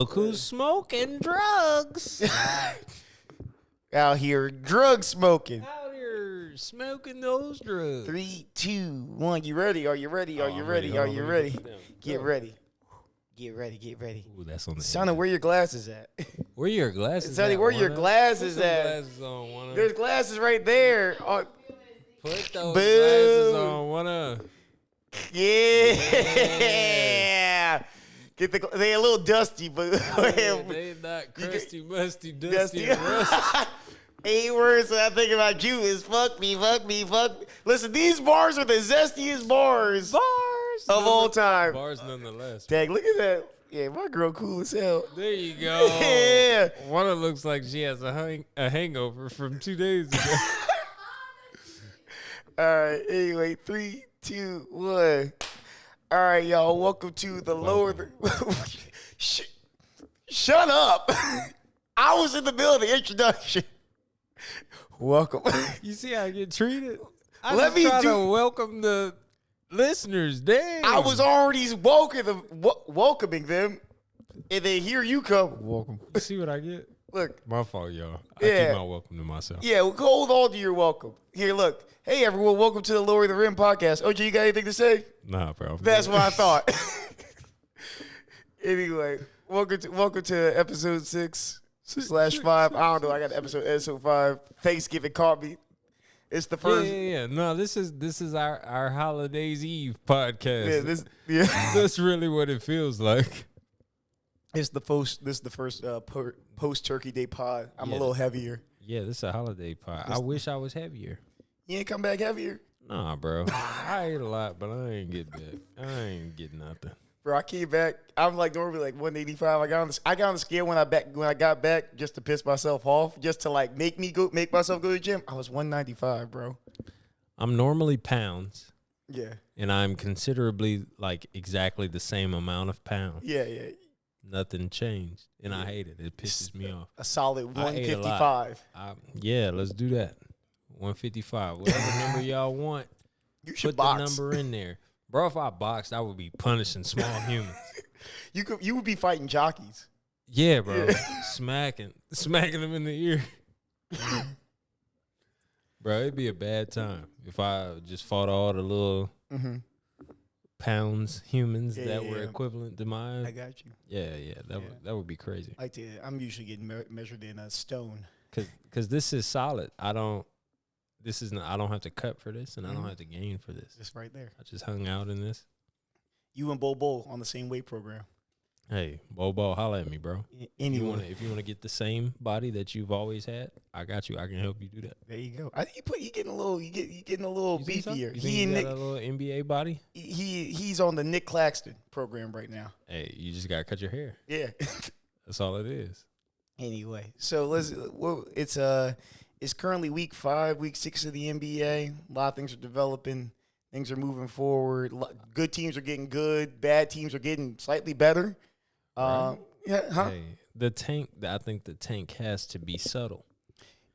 Look who's smoking drugs. Out here drug smoking. Out here smoking those drugs. 3, 2, 1. You ready? Are you ready? Are you ready? Are you ready? Get ready. Get ready. Get ready. Ooh, that's on the Sonny, where your glasses at? Where your glasses Sonny, at? where your glasses at? Glasses on, wanna? There's glasses right there. Oh, Put those Boo. glasses on, wanna? yeah. Get they a little dusty, but Yeah, they not crusty, musty, dusty, and rusty. 8 words that I think about you is fuck me, fuck me, fuck me. Listen, these bars are the zestiest bars of all time. Bars nonetheless. Dang, look at that. Yeah, my girl cool as hell. There you go. Yeah. One of looks like she has a hangover from 2 days ago. All right, anyway, 3, 2, 1. All right, y'all, welcome to the Shut up. I was in the middle of the introduction. Welcome. You see how I get treated? Let me to welcome the listeners. Dang. I was already welcoming them, and then here you come. welcome. You see what I get? Look. My fault, y'all. I Yeah. keep my welcome to myself. Yeah, well, hold on to your welcome. Here, look. Hey, everyone, welcome to the Lower the Rim podcast. OJ, you got anything to say? Nah, bro. That's what I thought. Anyway, welcome to episode 6/5. I don't know. I got episode 5. Thanksgiving caught me. It's the first. Yeah. No, this is our holidays Eve podcast. Yeah, That's really what it feels like. This is the first post Turkey Day pod. I'm a Yeah. little heavier. Yeah, this is a holiday pod. I wish I was heavier. You ain't come back heavier, Nah, bro. I ate a lot, but I ain't get back. I ain't get nothing. bro. I came back. I'm like normally like 185. I got on the scale when I got back just to piss myself off, just to like make myself go to the gym. I was 195, bro. I'm normally pounds, Yeah, and I'm considerably like exactly the same amount of pounds. yeah. Nothing changed, and I hate it. It pisses me off. A solid I ate a lot. 155. Yeah, let's do that. 155. Whatever number y'all want, You should put box. the number in there. Bro, if I boxed, I would be punishing small humans. You would be fighting jockeys. Yeah, bro. Smacking them in the ear. Bro, it'd be a bad time if I just fought all the little pounds humans that were equivalent to mine. I got you. Yeah, that would be crazy. I'm usually getting measured in a stone. Cause this is solid. I don't have to cut for this, and I don't have to gain for this. Just right there. I just hung out in this. You and Bo on the same weight program. Hey, Bobo, holla at me, bro. Anyone. If you wanna get the same body that you've always had, I got you. I can help you do that. There you go. I think you getting a little You think so? beefier. You think you got a little NBA body? He's on the Nick Claxton program right now. Hey, you just gotta cut your hair. Yeah. That's all it is. Anyway, so it's currently week 5, week 6 of the NBA. A lot of things are developing. Things are moving forward. Good teams are getting good. Bad teams are getting slightly better. Right. Hey, I think the tank has to be subtle.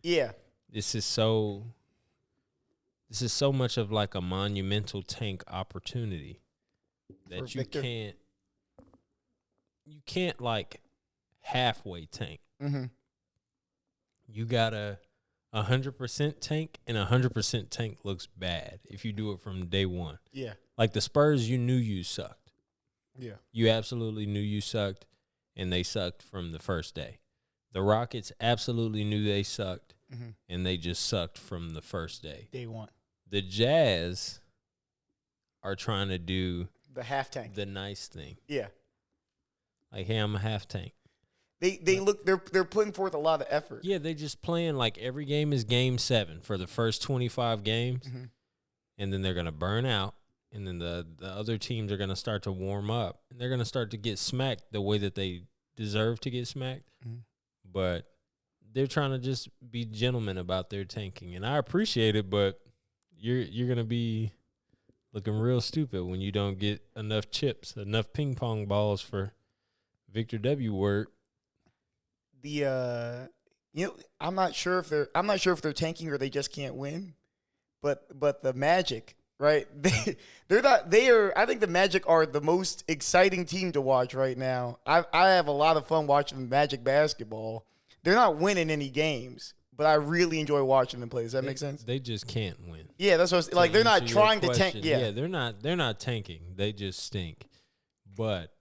Yeah. This is so much of like a monumental tank opportunity that you can't like halfway tank. Mm-hmm. You got a 100% tank, and 100% tank looks bad if you do it from day one. Yeah. Like the Spurs, you knew you sucked. Yeah. You absolutely knew you sucked, and they sucked from the first day. The Rockets absolutely knew they sucked, and they just sucked from the first day. Day one. The Jazz are trying to do the half tank, the nice thing. Yeah. Like, hey, I'm a half tank. They're putting forth a lot of effort. Yeah, they just playing like every game is game 7 for the first 25 games, and then they're going to burn out. And then the other teams are going to start to warm up, and they're going to start to get smacked the way that they deserve to get smacked. But they're trying to just be gentlemen about their tanking, and I appreciate it. But you're going to be looking real stupid when you don't get enough chips, enough ping pong balls for Victor W. Word. I'm not sure if they're tanking or they just can't win, but the Magic right? They're not. They are. I think the Magic are the most exciting team to watch right now. I have a lot of fun watching Magic basketball. They're not winning any games, but I really enjoy watching them play. Does that make sense? They just can't win. Yeah, that's what like. They're not trying to tank. Yeah, they're not tanking. They just stink. But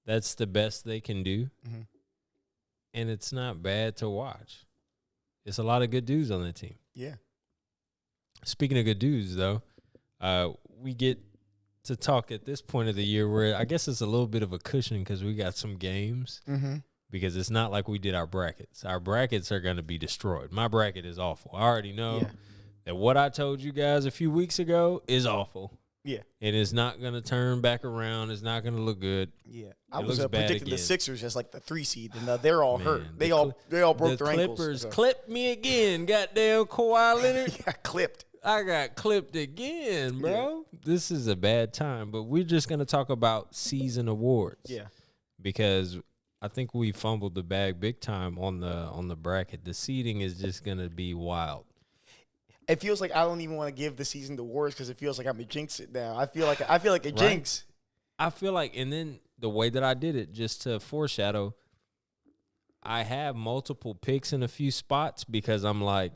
that's the best they can do, and it's not bad to watch. It's a lot of good dudes on that team. Yeah. Speaking of good dudes, though, we get to talk at this point of the year where I guess it's a little bit of a cushion because we got some games. Because it's not like we did our brackets. Our brackets are going to be destroyed. My bracket is awful. I already know that what I told you guys a few weeks ago is awful. Yeah. And it's not going to turn back around. It's not going to look good. Yeah. I was predicting the Sixers as like the 3 seed, and they're all hurt. They all broke their ankles. The Clippers clipped me again. Goddamn Kawhi Leonard. I got clipped again, bro. Yeah. This is a bad time. But we're just going to talk about season awards. Yeah. Because I think we fumbled the bag big time on the bracket. The seeding is just going to be wild. It feels like I don't even want to give the season awards because it feels like I'm a jinx it now. I feel like a jinx. I feel like, and then the way that I did it, just to foreshadow, I have multiple picks in a few spots because I'm like,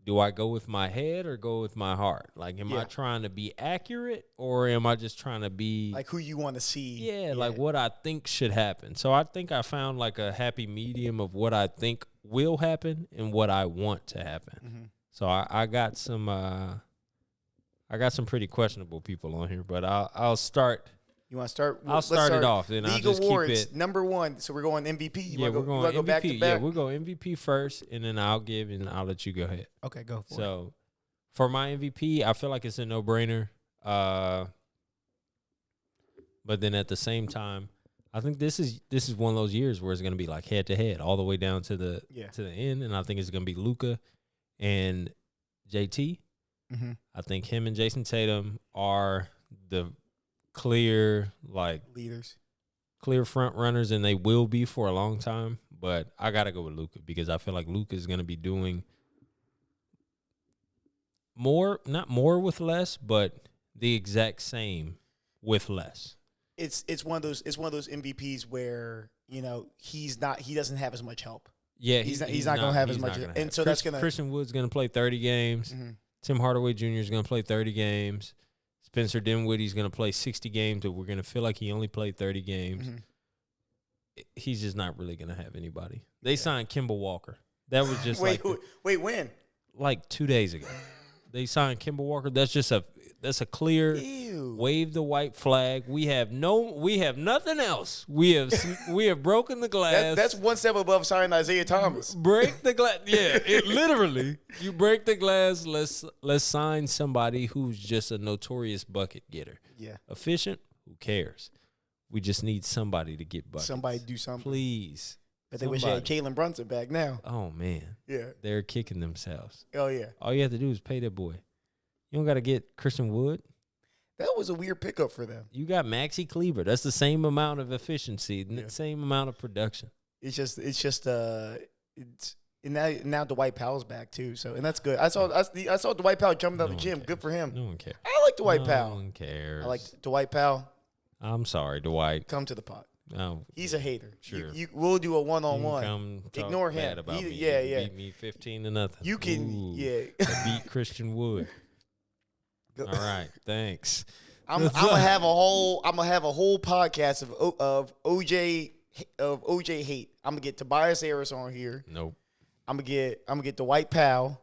do I go with my head or go with my heart? Like, am I trying to be accurate or am I just trying to be like who you want to see? Yeah, like what I think should happen. So I think I found like a happy medium of what I think will happen and what I want to happen. So I got some pretty questionable people on here, but I'll start. You want to start? I'll start it off. Then League I'll just Awards, keep it. number 1. So we're going MVP. We're going MVP. Back to back? Yeah, we'll go MVP first, and then I'll let you go ahead. Okay, go for it. So for my MVP, I feel like it's a no-brainer. But then at the same time, I think this is one of those years where it's going to be like head-to-head all the way down to the end, and I think it's going to be Luka and JT. I think him and Jason Tatum are the clear leaders, clear front runners, and they will be for a long time. But I gotta go with Luka because I feel like Luka is gonna be doing more, not more with less, but the exact same with less. It's one of those MVPs where he doesn't have as much help. Yeah, he's not gonna have as much, and so that's gonna Christian Wood's gonna play 30 games. Tim Hardaway Jr. is gonna play 30 games. Spencer Dinwiddie's going to play 60 games, but we're going to feel like he only played 30 games. He's just not really going to have anybody. They signed Kemba Walker. That was just wait, when? Like 2 days ago. They signed Kemba Walker. That's a clear wave the white flag. We have nothing else. We have broken the glass. That's one step above signing Isaiah Thomas. Break the glass. Yeah, it literally. You break the glass. Let's sign somebody who's just a notorious bucket getter. Yeah, efficient. Who cares? We just need somebody to get buckets. Somebody do something, please. But they wish they had Jalen Brunson back now. Oh man, yeah, they're kicking themselves. Oh yeah, all you have to do is pay that boy. You don't got to get Christian Wood. That was a weird pickup for them. You got Maxi Kleber. That's the same amount of efficiency, same amount of production. Now Dwight Powell's back too, so and that's good. I saw Dwight Powell jumping out of the gym. Cares. Good for him. No one cares. I like Dwight Powell. No one cares. I like Dwight Powell. I'm sorry, Dwight. Come to the pot. Oh, he's a hater. Sure. We'll do a one-on-one. Ignore him. About me. Yeah. Beat me 15-0. You can, beat Christian Wood. All right, thanks. I'm gonna have a whole podcast of OJ hate. I'm gonna get Tobias Harris on here. Nope. I'm gonna get Dwight Powell.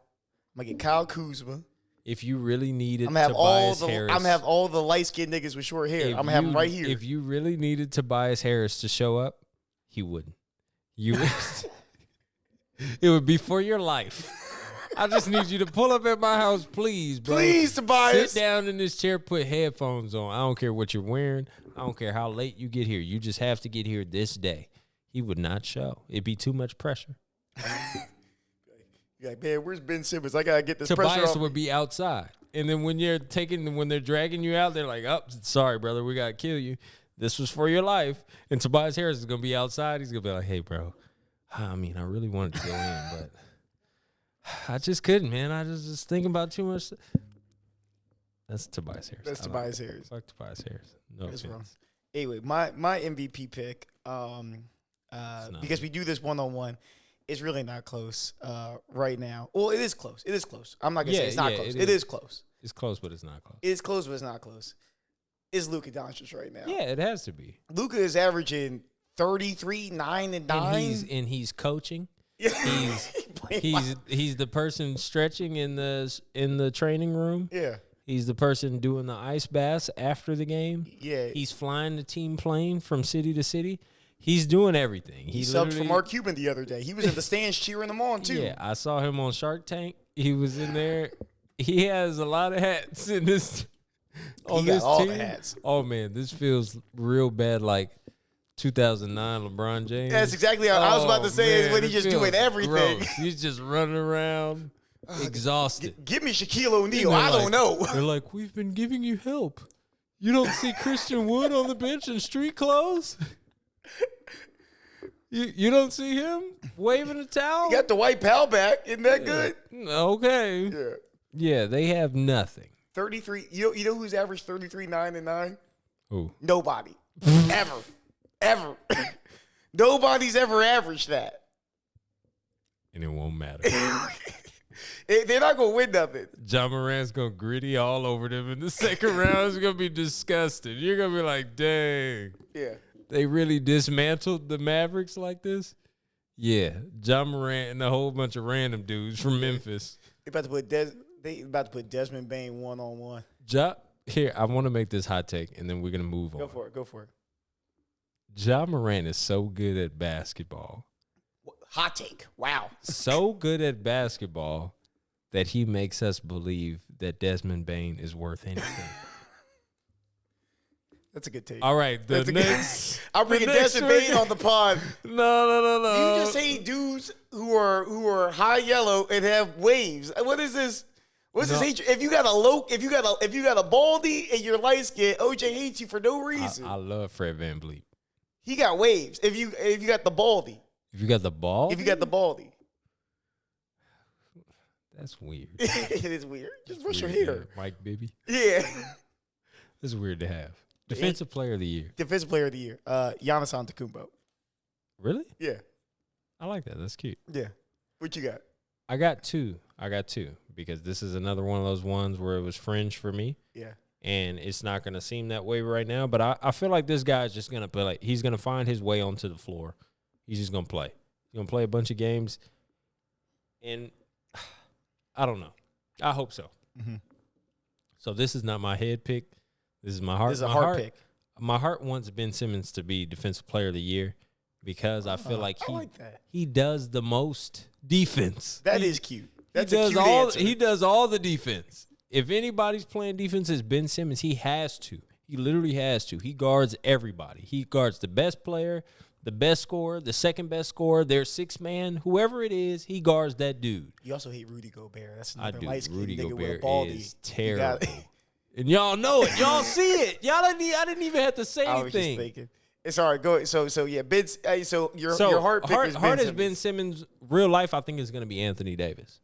I'm gonna get Kyle Kuzma. If you really needed Tobias Harris, I'm gonna have all the light skinned niggas with short hair. I'm gonna have them right here. If you really needed Tobias Harris to show up, he wouldn't. It would be for your life. I just need you to pull up at my house, please, bro. Please, Tobias. Sit down in this chair, put headphones on. I don't care what you're wearing. I don't care how late you get here. You just have to get here this day. He would not show. It'd be too much pressure. You're like, man, where's Ben Simmons? I gotta get this Tobias pressure off. would be outside. And then when they're dragging you out, they're like, oh, sorry, brother, we gotta kill you. This was for your life. And Tobias Harris is gonna be outside. He's gonna be like, hey, bro, I mean, I really wanted to go in, but I just couldn't, man. I was just thinking about too much. That's Tobias Harris. That's Tobias Harris. Fuck Tobias Harris. No That's offense. wrong. Anyway, my MVP pick, because we do this 1-on-1, it's really not close right now. Well, it is close. It is close. I'm not gonna say it's not close. It is close. It's close, but it's not close. It's close, but it's not close. It's Luka Doncic right now. Yeah, it has to be. Luka is averaging 33, 9, and 9. And he's coaching. He's the person stretching in the training room. Yeah. He's the person doing the ice baths after the game. Yeah. He's flying the team plane from city to city. He's doing everything. He subbed for Mark Cuban the other day. He was in the stands cheering them on, too. Yeah, I saw him on Shark Tank. He was in there. He has a lot of hats in this. On he got this all team. the hats. Oh, man, this feels real bad like 2009 LeBron James. That's exactly how I was about to say is when he's just doing everything. Gross. He's just running around exhausted. Give me Shaquille O'Neal. I don't know. They're like, we've been giving you help. You don't see Christian Wood on the bench in street clothes? You don't see him waving a towel? You got the white pal back. Isn't that good? Okay. Yeah. Yeah, they have nothing. 33. You know who's averaged 33, 9, and 9? Who? Nobody. Ever. Nobody's ever averaged that. And it won't matter. They're not going to win nothing. John Morant's going to gritty all over them in the second round. It's going to be disgusting. You're going to be like, dang. Yeah. They really dismantled the Mavericks like this? Yeah. John Morant and a whole bunch of random dudes from Memphis. They about to put Desmond Bain 1-on-1. Here, I want to make this hot take, and then we're going to move on. Go for it. John Morant is so good at basketball. Hot take. Wow. So good at basketball that he makes us believe that Desmond Bain is worth anything. That's a good take. All right, the next. I'm bringing Desmond Bain on the pod. No. You just hate dudes who are high yellow and have waves. What is this? What's this hatred? If you got a baldy and you're light skinned, OJ hates you for no reason. I love Fred VanVleet. He got waves. If you got the baldy. If you got the ball? If you got the baldy. That's weird. It is weird. Just brush your hair. Mike Bibby. Yeah. That's weird to have. Defensive Player of the Year. Defensive Player of the Year. Giannis Antetokounmpo. Really? Yeah. I like that. That's cute. Yeah. What you got? I got two because this is another one of those ones where it was fringe for me. Yeah. And it's not going to seem that way right now. But I feel like this guy's just going to play. Like, he's going to find his way onto the floor. He's just going to play. He's going to play a bunch of games. And I don't know. I hope so. Mm-hmm. So this is not my head pick. This is my heart. This is a heart pick. My heart wants Ben Simmons to be Defensive Player of the Year because I feel like he does the most defense. That is cute. That's a cute answer. He does all the defense. If anybody's playing defense, it's Ben Simmons. He has to. He literally has to. He guards everybody. He guards the best player, the best scorer, the second best scorer, their sixth man, whoever it is, he guards that dude. You also hate Rudy Gobert. That's I another do. light-skinned Rudy nigga with a Gobert baldy. is terrible. And y'all know it. Y'all see it. I didn't even have to say anything. I was just thinking. It's all right. Go. So yeah, Ben. So your heart pick is Ben heart Simmons. is Ben Simmons. Real life, I think is going to be Anthony Davis.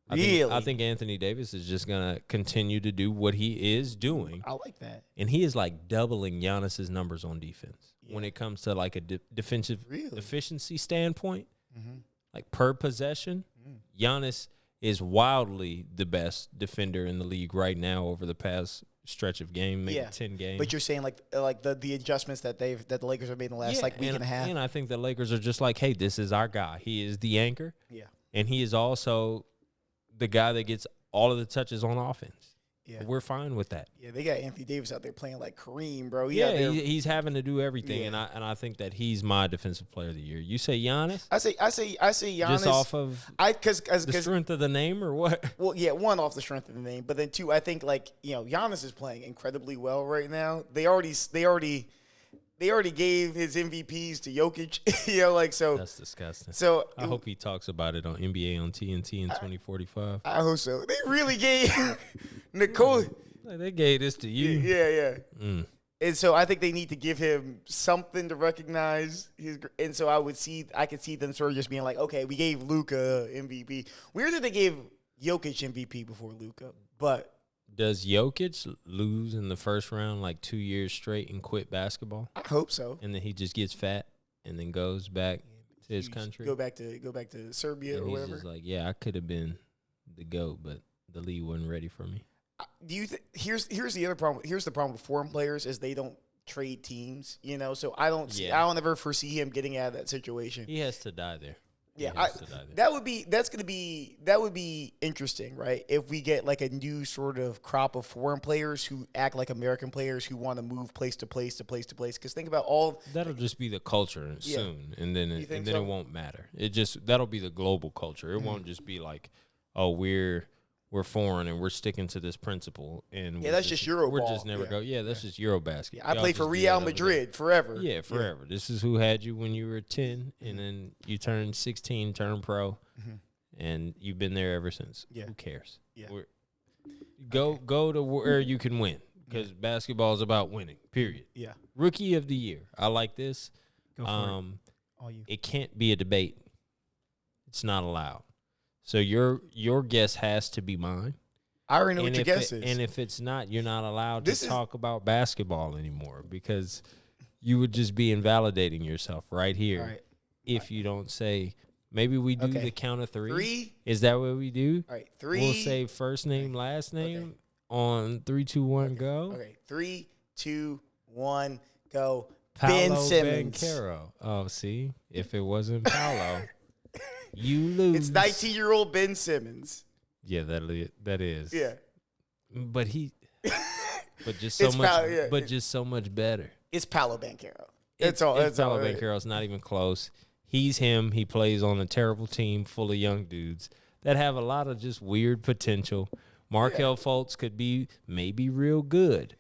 I think Anthony Davis is just going to continue to do what he is doing. I like that. And he is like doubling Giannis's numbers on defense when it comes to like a defensive efficiency standpoint, like per possession. Giannis is wildly the best defender in the league right now over the past stretch of game, maybe 10 games. But you're saying like the adjustments that the Lakers have made in the last week and a half. And I think the Lakers are just like, hey, this is our guy. He is the anchor. Yeah. And he is also the guy that gets all of the touches on offense. Yeah. We're fine with that. Yeah, they got Anthony Davis out there playing like Kareem, bro. He's having to do everything, and I think that he's my Defensive Player of the Year. You say Giannis? I say Giannis. Just off of the strength of the name, or what? Well, yeah, one off the strength of the name, but then two, I think Giannis is playing incredibly well right now. They already gave his MVPs to Jokic, so that's disgusting. So I hope he talks about it on NBA on TNT in 2045. I hope so. They really gave Nicole. They gave this to you. Yeah. And so I think they need to give him something to recognize his. And so I could see them sort of just being like, okay, we gave Luka MVP. Weird that they gave Jokic MVP before Luka, but Does Jokic lose in the first round like 2 years straight and quit basketball? I hope so. And then he just gets fat and then goes back to his country. Go back to Serbia and or he's whatever. just like, yeah, I could have been the GOAT, but the league wasn't ready for me. Do you here's the other problem. Here's the problem with foreign players is they don't trade teams, So I don't ever foresee him getting out of that situation. He has to die there. Yeah, that would be interesting, right? If we get like a new sort of crop of foreign players who act like American players who want to move place to place to place to place. Because think about that'll just be the culture soon, and then it won't matter. That'll be the global culture. It won't just be like, oh, we're foreign and we're sticking to this principle. And that's just Euroball. We're just never go. Yeah, that's just Eurobasket. Yeah, I played for Real Madrid forever. Yeah, forever. Yeah. This is who had you when you were 10, and then you turned 16, turned pro, and you've been there ever since. Yeah. Who cares? Yeah. Go to where you can win, because basketball is about winning, period. Yeah. Rookie of the year. I like this. Go for it. All you. It can't be a debate. It's not allowed. So your guess has to be mine. I already know what your guess is. And if it's not, you're not allowed to talk about basketball anymore, because you would just be invalidating yourself right here if you don't say, maybe we do the count of three. Is that what we do? All right, 3. We'll say first name, last name on 3, 2, 1, go. Okay, 3, 2, 1, go. Paolo Ben Simmons. Banchero. Oh, see? If it wasn't Paolo, you lose. It's 19-year-old Ben Simmons. Yeah, that is. Yeah. But just so much just so much better. It's Paolo Banchero. Paolo Banchero's not even close. He's him. He plays on a terrible team full of young dudes that have a lot of just weird potential. Markelle Fultz could be maybe real good.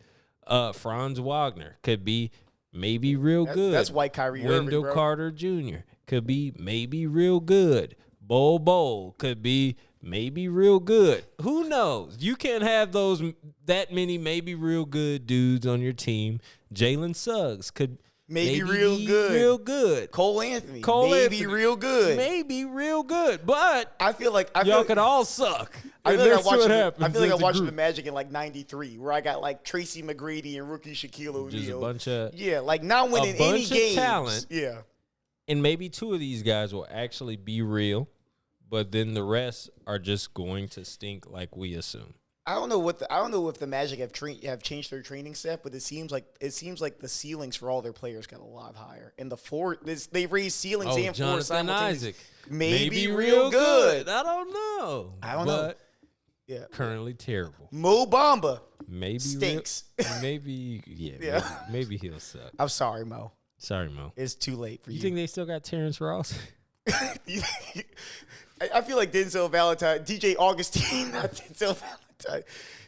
Franz Wagner could be maybe real good. That's white Kyrie Irving, Wendell Carter Jr. could be maybe real good. Bol could be maybe real good. Who knows? You can't have that many maybe real good dudes on your team. Jalen Suggs could maybe real good. Real good. Cole Anthony. Maybe real good. Maybe real good. But I feel like y'all could all suck. I feel like I watched the Magic in like '93, where I got like Tracy McGrady and rookie Shaquille O'Neal. Just a bunch of like not winning any games. Talent. Yeah, and maybe 2 of these guys will actually be real, but then the rest are just going to stink like we assume. I don't know if the Magic have changed their training set, but it seems like the ceilings for all their players got a lot higher, and the floor they raised ceilings and floors simultaneously. Isaac. Maybe real good. I don't know. Yeah, currently terrible. Mo Bamba maybe stinks. Maybe maybe he'll suck. I'm sorry, Mo. Sorry, Mo. It's too late for you. You think they still got Terrence Ross? I feel like Denzel Valentine, DJ Augustine, not Denzel Valentine.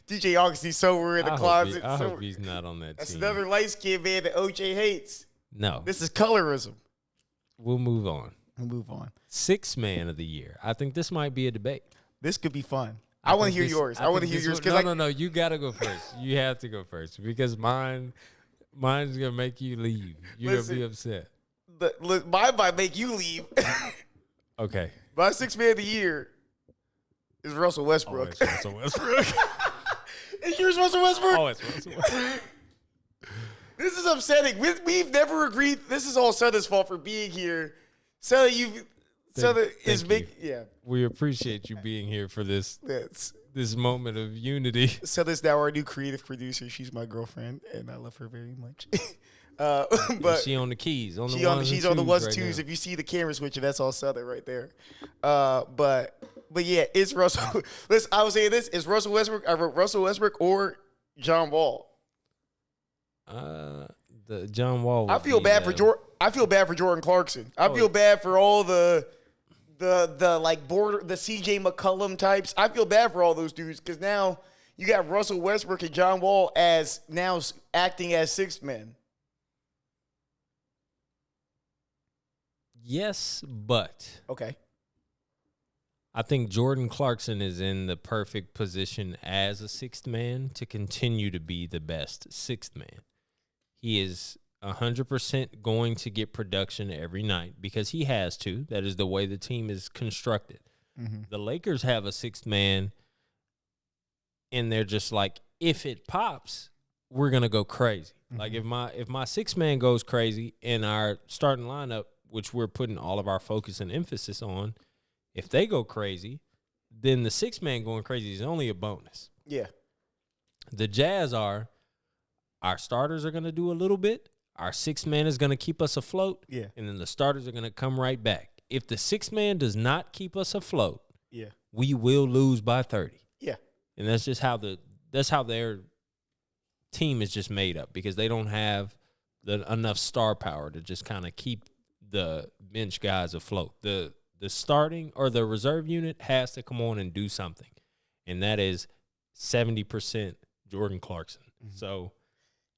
DJ Augustine's somewhere in the closet. I hope he's not on that team. That's another light-skinned man that OJ hates. No. This is colorism. We'll move on. 6th man of the year. I think this might be a debate. This could be fun. I want to hear yours. I want to hear yours. No. You got to go first. You have to go first, because mine's going to make you leave. You're going to be upset. Mine might make you leave. Okay. My 6th man of the year is Russell Westbrook. Oh, it's Russell Westbrook. Is yours Russell Westbrook? Oh, it's Russell Westbrook. This is upsetting. We've never agreed. This is all Southern's fault for being here. Southern is big. Yeah. We appreciate you being here for this moment of unity. Southern's now our new creative producer. She's my girlfriend, and I love her very much. But she on the keys. She's on the ones twos. If you see the camera switcher, that's all Southern right there. But yeah, it's Russell. Listen, I was saying this: is Russell Westbrook? I wrote Russell Westbrook or John Wall. The John Wall. I feel bad for Jordan. I feel bad for Jordan Clarkson. I feel bad for all the like the CJ McCollum types. I feel bad for all those dudes, because now you got Russell Westbrook and John Wall as now acting as 6th men. Yes, but okay. I think Jordan Clarkson is in the perfect position as a 6th man to continue to be the best 6th man. He is 100% going to get production every night because he has to. That is the way the team is constructed. Mm-hmm. The Lakers have a 6th man, and they're just like, if it pops, we're gonna go crazy. Like if my 6-man goes crazy and our starting lineup, which we're putting all of our focus and emphasis on, if they go crazy, then the 6-man going crazy is only a bonus. Yeah. The Jazz our starters are gonna do a little bit. Our 6-man is gonna keep us afloat. Yeah. And then the starters are gonna come right back. If the 6-man does not keep us afloat, Yeah. we will lose by 30. Yeah. And that's just how their team is just made up, because they don't have enough star power to just kind of keep the bench guys afloat. The starting or the reserve unit has to come on and do something, and that is 70% Jordan Clarkson. Mm-hmm. So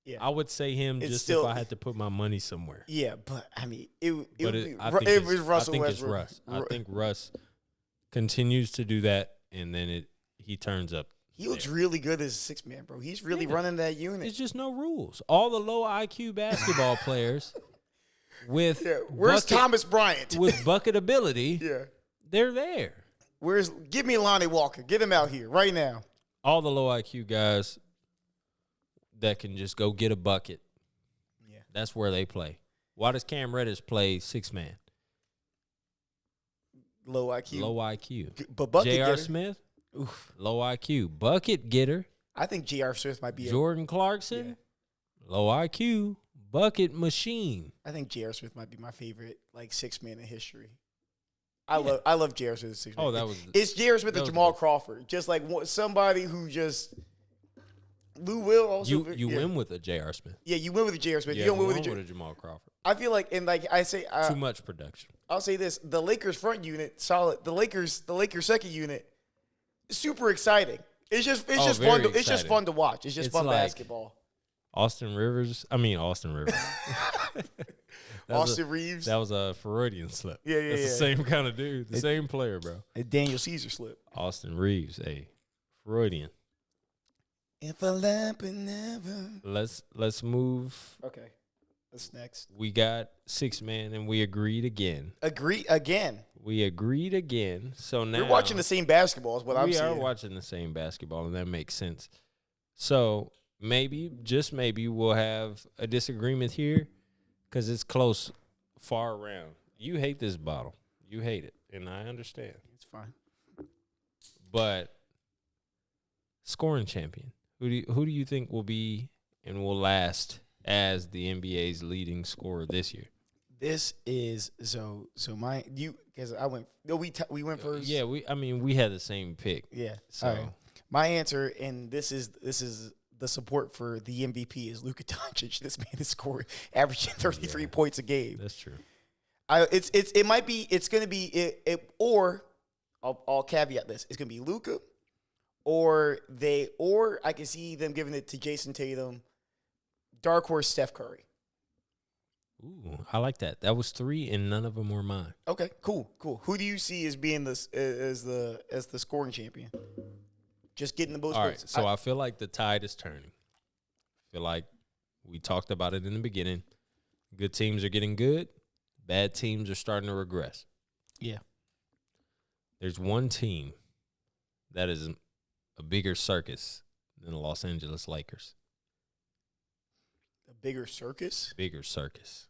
yeah, I would say him it's just still, if I had to put my money somewhere. Yeah, but I mean, it was Russell Westbrook. Russ. I think Russ continues to do that, and then he turns up. He looks really good as a 6-man, bro. He's really running that unit. It's just no rules. All the low IQ basketball players with where's Thomas Bryant with bucket ability? They're there. Give me Lonnie Walker. Get him out here right now. All the low IQ guys that can just go get a bucket. Yeah, that's where they play. Why does Cam Reddish play 6-man? Low IQ. Low IQ. But bucket J.R. Smith. Oof. Low IQ. Bucket getter. I think J.R. Smith might be Jordan Clarkson. Yeah. Low IQ. Bucket machine. I think J.R. Smith might be my favorite 6-man in history. I love J.R. Smith as a 6-man. Oh, that was it's J.R. Smith and Jamal Crawford. Just like somebody who just Lou Will also you win with a J.R. Smith. Yeah, you win with a J.R. Smith. Yeah, you don't win with a Jamal Crawford. I feel like I say too much production. I'll say this: the Lakers front unit solid. The Lakers second unit super exciting. It's just fun. It's just fun to watch. It's just fun like basketball. Austin Rivers. Austin Reeves. That was a Freudian slip. Yeah. That's the same kind of dude. The same player, bro. A Daniel Caesar slip. Austin Reeves, Freudian. If a lamp never. Let's move. Okay. What's next? We got 6-man, and we agreed again. We agreed again. So now we're watching the same basketball. Is what I'm saying. We are watching the same basketball, and that makes sense. So maybe, just maybe, we'll have a disagreement here because it's close, far around. You hate this bottle. You hate it, and I understand. It's fine. But scoring champion. Who do you think will be and will last as the NBA's leading scorer this year? This is because I went. No, we went first. Yeah, we had the same pick. Yeah. So right. My answer, and this is the support for the MVP, is Luka Doncic. This man is scoring, averaging 33 points a game. That's true. It's gonna be or I'll caveat this. It's gonna be Luka, or I can see them giving it to Jason Tatum. Dark horse Steph Curry. Ooh, I like that. That was 3, and none of them were mine. Okay, cool. Who do you see as being as the scoring champion? Just getting the most. All right, so I feel like the tide is turning. I feel like we talked about it in the beginning. Good teams are getting good. Bad teams are starting to regress. Yeah. There's one team that is a bigger circus than the Los Angeles Lakers. A bigger circus? Bigger circus.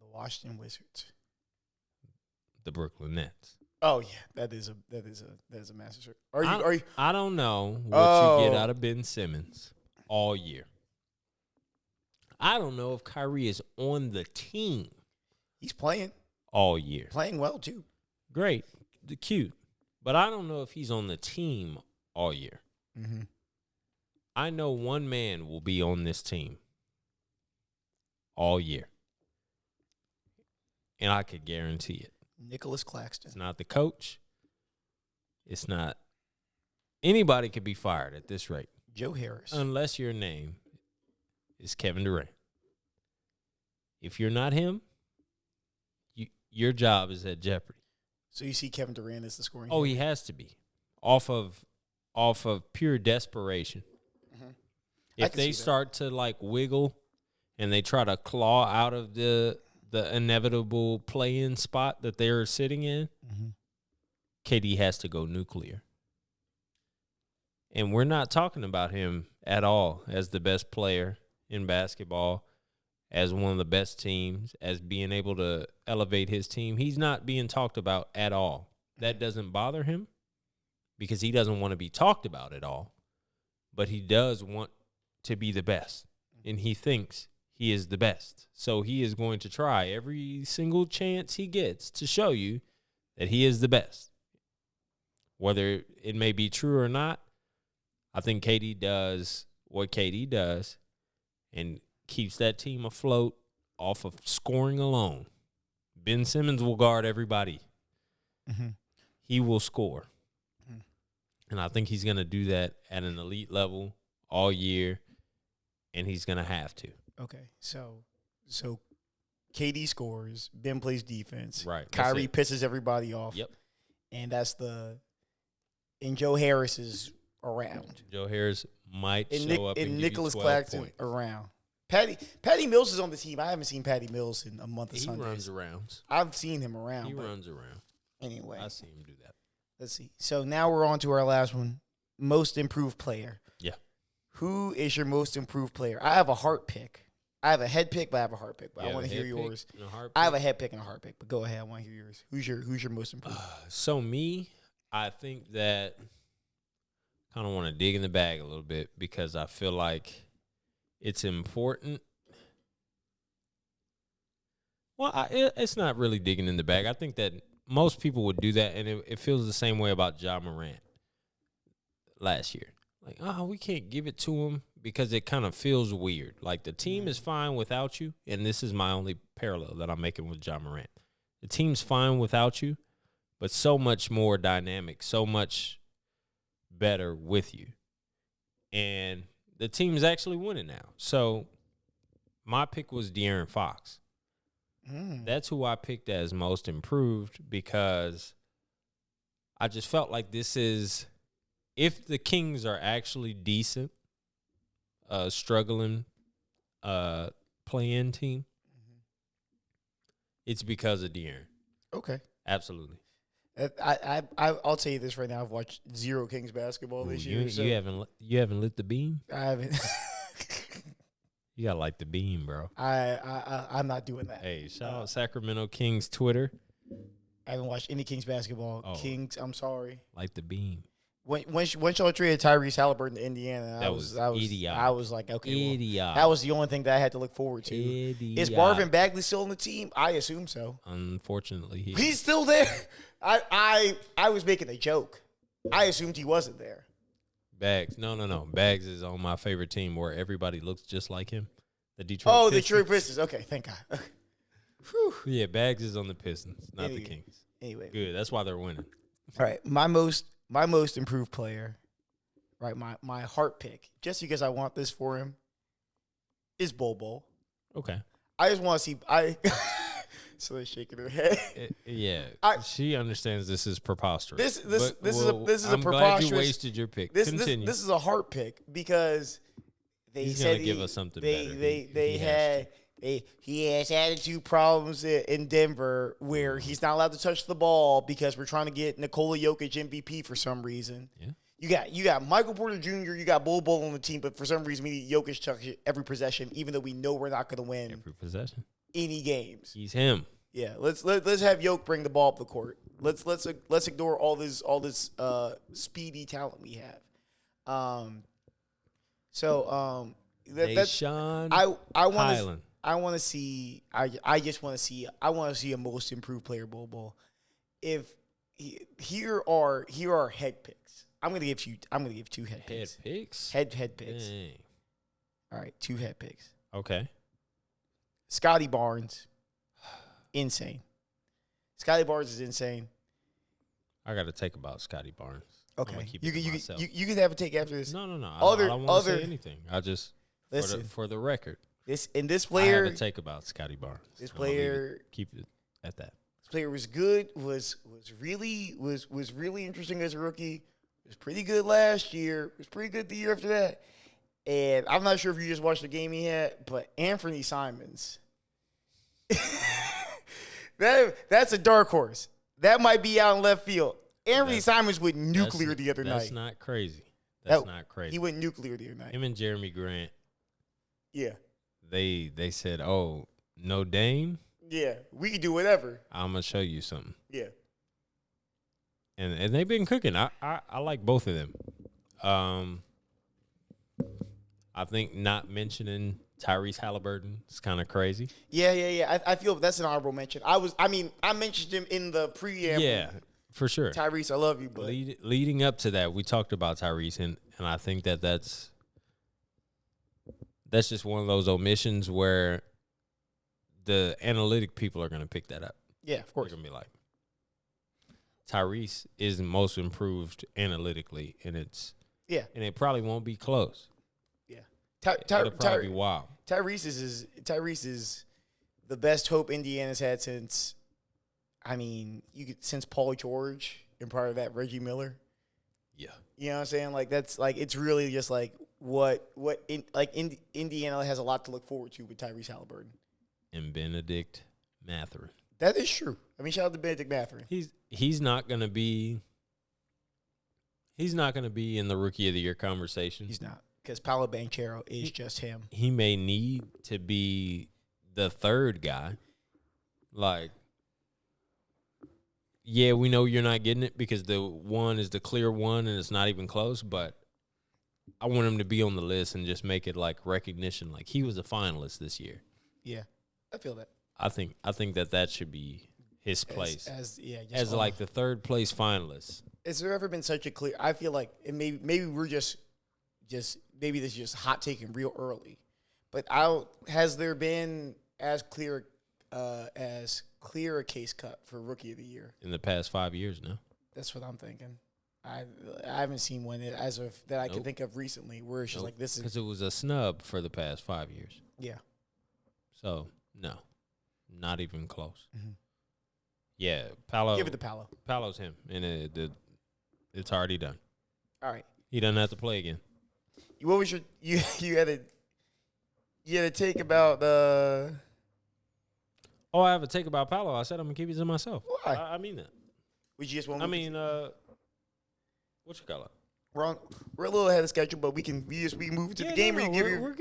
The Washington Wizards. The Brooklyn Nets. Oh yeah, that is a massive circus. Are you? I don't know what you get out of Ben Simmons all year. I don't know if Kyrie is on the team. He's playing all year. Playing well too. Great, cute. But I don't know if he's on the team all year. Mm-hmm. I know one man will be on this team all year. And I could guarantee it. Nicholas Claxton. It's not the coach. It's not. Anybody could be fired at this rate. Joe Harris. Unless your name is Kevin Durant. If you're not him, your job is at jeopardy. So you see Kevin Durant as the scoring Oh, hero? He has to be. Off of pure desperation. Mm-hmm. If they start to wiggle and they try to claw out of the inevitable play-in spot that they're sitting in, mm-hmm. KD has to go nuclear. And we're not talking about him at all as the best player in basketball, as one of the best teams, as being able to elevate his team. He's not being talked about at all. That doesn't bother him because he doesn't want to be talked about at all. But he does want to be the best, and he thinks he is the best. So he is going to try every single chance he gets to show you that he is the best. Whether it may be true or not, I think KD does what KD does and keeps that team afloat off of scoring alone. Ben Simmons will guard everybody. Mm-hmm. He will score. Mm-hmm. And I think he's going to do that at an elite level all year, and he's going to have to. Okay, so KD scores, Ben plays defense. Right. Kyrie pisses everybody off. Yep. And and Joe Harris is around. Joe Harris might show up and Nicholas give you 12 Claxton points. around. Patty Mills is on the team. I haven't seen Patty Mills in a month of He Sundays. runs around. I've seen him around. He runs around. Anyway. I see him do that. Let's see. So now we're on to our last one. Most improved player. Yeah. Who is your most improved player? I have a heart pick. I have a head pick, but I have a heart pick. But I want to hear yours. I have a head pick and a heart pick, but go ahead. I want to hear yours. Who's your most improved? So me, I think that kind of want to dig in the bag a little bit because I feel like it's important. Well, it's not really digging in the bag. I think that most people would do that, and it feels the same way about Ja Morant last year. Like, we can't give it to him because it kind of feels weird. Like, the team is fine without you, and this is my only parallel that I'm making with Ja Morant. The team's fine without you, but so much more dynamic, so much better with you. And the team's actually winning now. So my pick was De'Aaron Fox. That's who I picked as most improved because I just felt like this is, if the Kings are actually decent, struggling play-in team, it's because of De'Aaron. Okay. Absolutely. I'll tell you this right now. I've watched zero Kings basketball this year. You haven't lit the beam? I haven't. You gotta light the beam, bro. I'm not doing that. Hey, shout out Sacramento Kings Twitter. I haven't watched any Kings basketball. Kings, I'm sorry. Light the beam. When y'all traded Tyrese Halliburton to Indiana, that was idiotic. I was like, okay, well, that was the only thing that I had to look forward to. Idiotic. Is Marvin Bagley still on the team? I assume so. Unfortunately, he's still there. I was making a joke. I assumed he wasn't there. Bags. No. Bags is on my favorite team where everybody looks just like him. The Detroit Pistons. The Detroit Pistons. Okay, thank God. Yeah, Bags is on the Pistons, not the Kings. Anyway. Good. That's why they're winning. All right. My most improved player, right, my heart pick, just because I want this for him, is Bol Bol. Okay. I just want to see so they're shaking her head. She understands this is preposterous. This is a preposterous. I'm glad you wasted your pick. Continue. This is a heart pick because they said gonna give us something better. He has attitude problems in Denver where he's not allowed to touch the ball because we're trying to get Nikola Jokic MVP for some reason. Yeah. You got Michael Porter Jr., you got Bol Bol on the team, but for some reason we need Jokic touch every possession, even though we know we're not going to win every possession any games. He's him. Yeah, let's have Jokic bring the ball up the court. Let's ignore all this speedy talent we have. I want to see. I just want to see. I want to see a most improved player, Bol Bol. Here are head picks. I'm gonna give two head picks. Head picks. Head picks. Dang. All right, two head picks. Okay. Scotty Barnes, insane. Scotty Barnes is insane. I got to take about Scotty Barnes. Okay, you can have a take after this. No. I don't want to say anything. I just listen for the record. This player. I have a take about Scotty Barnes. This player keep it at that. This player was good. Was really interesting as a rookie. Was pretty good last year. Was pretty good the year after that. And I'm not sure if you just watched the game he had, but Anthony Simons. That's a dark horse. That might be out in left field. Anthony Simons went nuclear the other night. That's not crazy. That's not crazy. He went nuclear the other night. Him and Jeremy Grant. Yeah. They said, "Oh, no Dame. Yeah, we can do whatever. I'm gonna show you something." Yeah. And they've been cooking. I like both of them. I think not mentioning Tyrese Halliburton is kind of crazy. Yeah. I feel that's an honorable mention. I mentioned him in the preamble. Yeah, for sure. Tyrese, I love you, but Leading up to that, we talked about Tyrese, and I think that's just one of those omissions where the analytic people are going to pick that up. Yeah, of course. They're going to be like, Tyrese is the most improved analytically, and it probably won't be close. Yeah, It'll probably be wild. Tyrese is the best hope Indiana's had since Paul George, and prior to that Reggie Miller. Yeah, you know what I'm saying? Like that's like it's really just like Indiana has a lot to look forward to with Tyrese Halliburton and Benedict Mathurin. That is true. I mean, shout out to Benedict Mathurin. He's not gonna be in the Rookie of the Year conversation. He's not, because Paolo Banchero is just him. He may need to be the third guy. Like, yeah, we know you're not getting it because the one is the clear one and it's not even close, but I want him to be on the list and just make it like recognition. Like, he was a finalist this year. Yeah, I feel that. I think that should be his place as like the third place finalist. Has there ever been such a clear? I feel like maybe we're just maybe this is just hot taking real early, but has there been as clear a case cut for Rookie of the Year in the past 5 years? No, that's what I'm thinking. I haven't seen one as of that I can think of recently where it's just like this is because it was a snub for the past 5 years. Yeah. So no, not even close. Mm-hmm. Yeah, Paolo. Give it to Paolo. Paolo's him, and it's already done. All right. He doesn't have to play again. What was you had a take about the? Oh, I have a take about Paolo. I said I'm gonna keep it to myself. Why? I mean that. We just want. I mean, what you call it? We're a little ahead of schedule, but we can move to the game. No, we're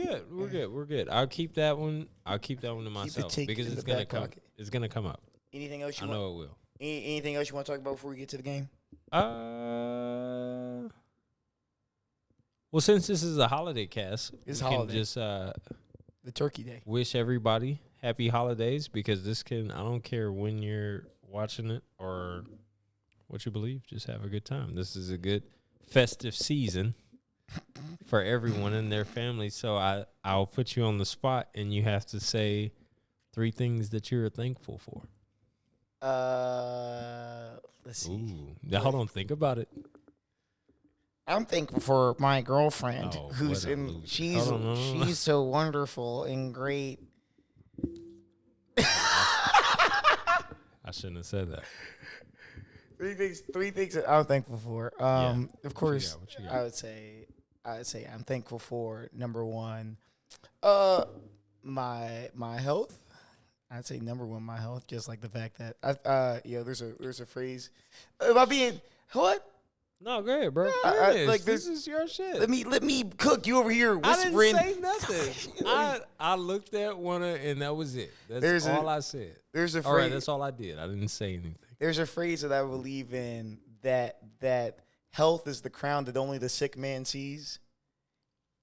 good. I'll keep that one. To myself because it's gonna come. It's gonna come up. Anything else I know it will. Anything else you want to talk about before we get to the game? Well, since this is a holiday cast, it's we holiday. Can just the Turkey Day. Wish everybody happy holidays because I don't care when you're watching it or what you believe. Just have a good time. This is a good festive season for everyone and their family. So I'll put you on the spot, and you have to say 3 things that you're thankful for. Let's see. Ooh, now hold on, think about it. I'm thankful for my girlfriend, who's she's so wonderful and great. I shouldn't have said that. 3 things that I'm thankful for. Of course, what you got? I would say I'm thankful for number 1, my health. I'd say number 1, my health. Just like the fact that there's a phrase. Am I being what? No, go ahead, bro. This is your shit. Let me cook. You over here whispering. I didn't say nothing. I looked at one and that was it. That's all I said. There's a phrase. All right, that's all I did. I didn't say anything. There's a phrase that I believe in that health is the crown that only the sick man sees,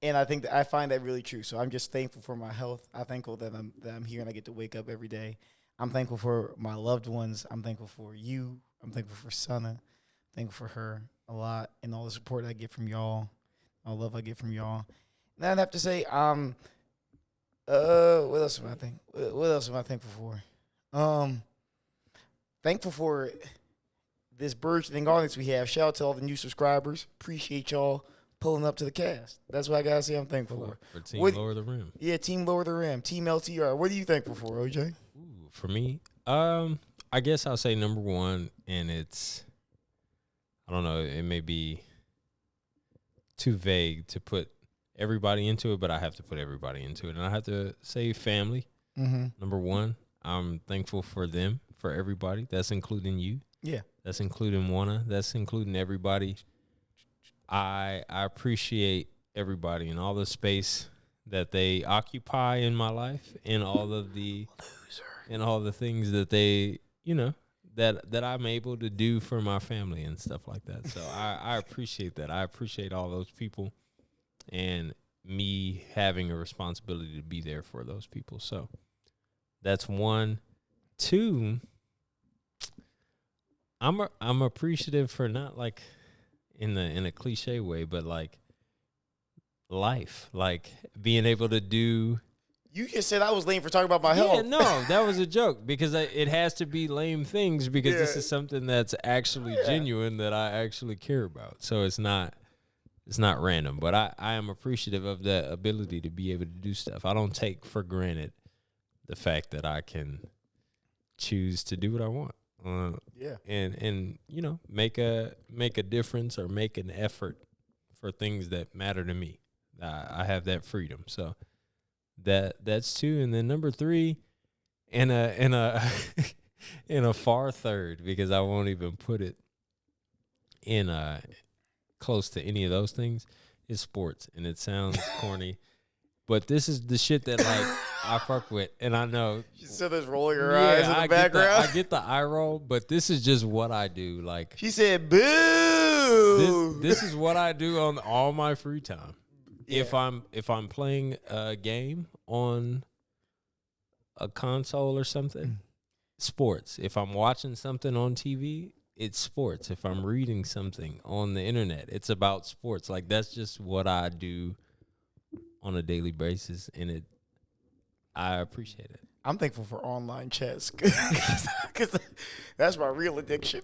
and I think that I find that really true. So I'm just thankful for my health. I'm thankful that I'm here and I get to wake up every day. I'm thankful for my loved ones. I'm thankful for you. I'm thankful for Sana. Thankful for her a lot and all the support I get from y'all, all the love I get from y'all. And I'd have to say, what else am I thankful for? Thankful for this burgeoning audience we have. Shout out to all the new subscribers. Appreciate y'all pulling up to the cast. That's what I gotta say. I'm thankful for Team Lower the Rim. Yeah, Team Lower the Rim, Team LTR. What are you thankful for, OJ? Ooh, for me, I guess I'll say number 1, and it's. I don't know. It may be too vague to put everybody into it, but I have to put everybody into it. And I have to say family. Mm-hmm. Number 1, I'm thankful for them, for everybody. That's including you. Yeah. That's including Juana. That's including everybody I appreciate everybody and all the space that they occupy in my life, and all of the things that they, that I'm able to do for my family and stuff like that. So I appreciate that. I appreciate all those people and me having a responsibility to be there for those people. So that's one. Two, I'm appreciative for not like in a cliche way, but like life, like being able to do. You just said I was lame for talking about my health. Yeah, no, that was a joke because it has to be lame things because this is something that's actually genuine that I actually care about. So it's not random, but I am appreciative of the ability to be able to do stuff. I don't take for granted the fact that I can choose to do what I want. And make a difference or make an effort for things that matter to me. I have that freedom. So that's two, and then number three, in a in a far third, because I won't even put it in close to any of those things, is sports. And it sounds corny, but this is the shit that like I fuck with, and I know. She said this rolling her eyes in the background. I get the eye roll, but this is just what I do. Like she said, "Boo." This is what I do on all my free time. Yeah. If I'm playing a game on a console or something, sports. If I'm watching something on TV, it's sports. If I'm reading something on the internet, it's about sports. Like that's just what I do on a daily basis, and I appreciate it. I'm thankful for online chess because that's my real addiction.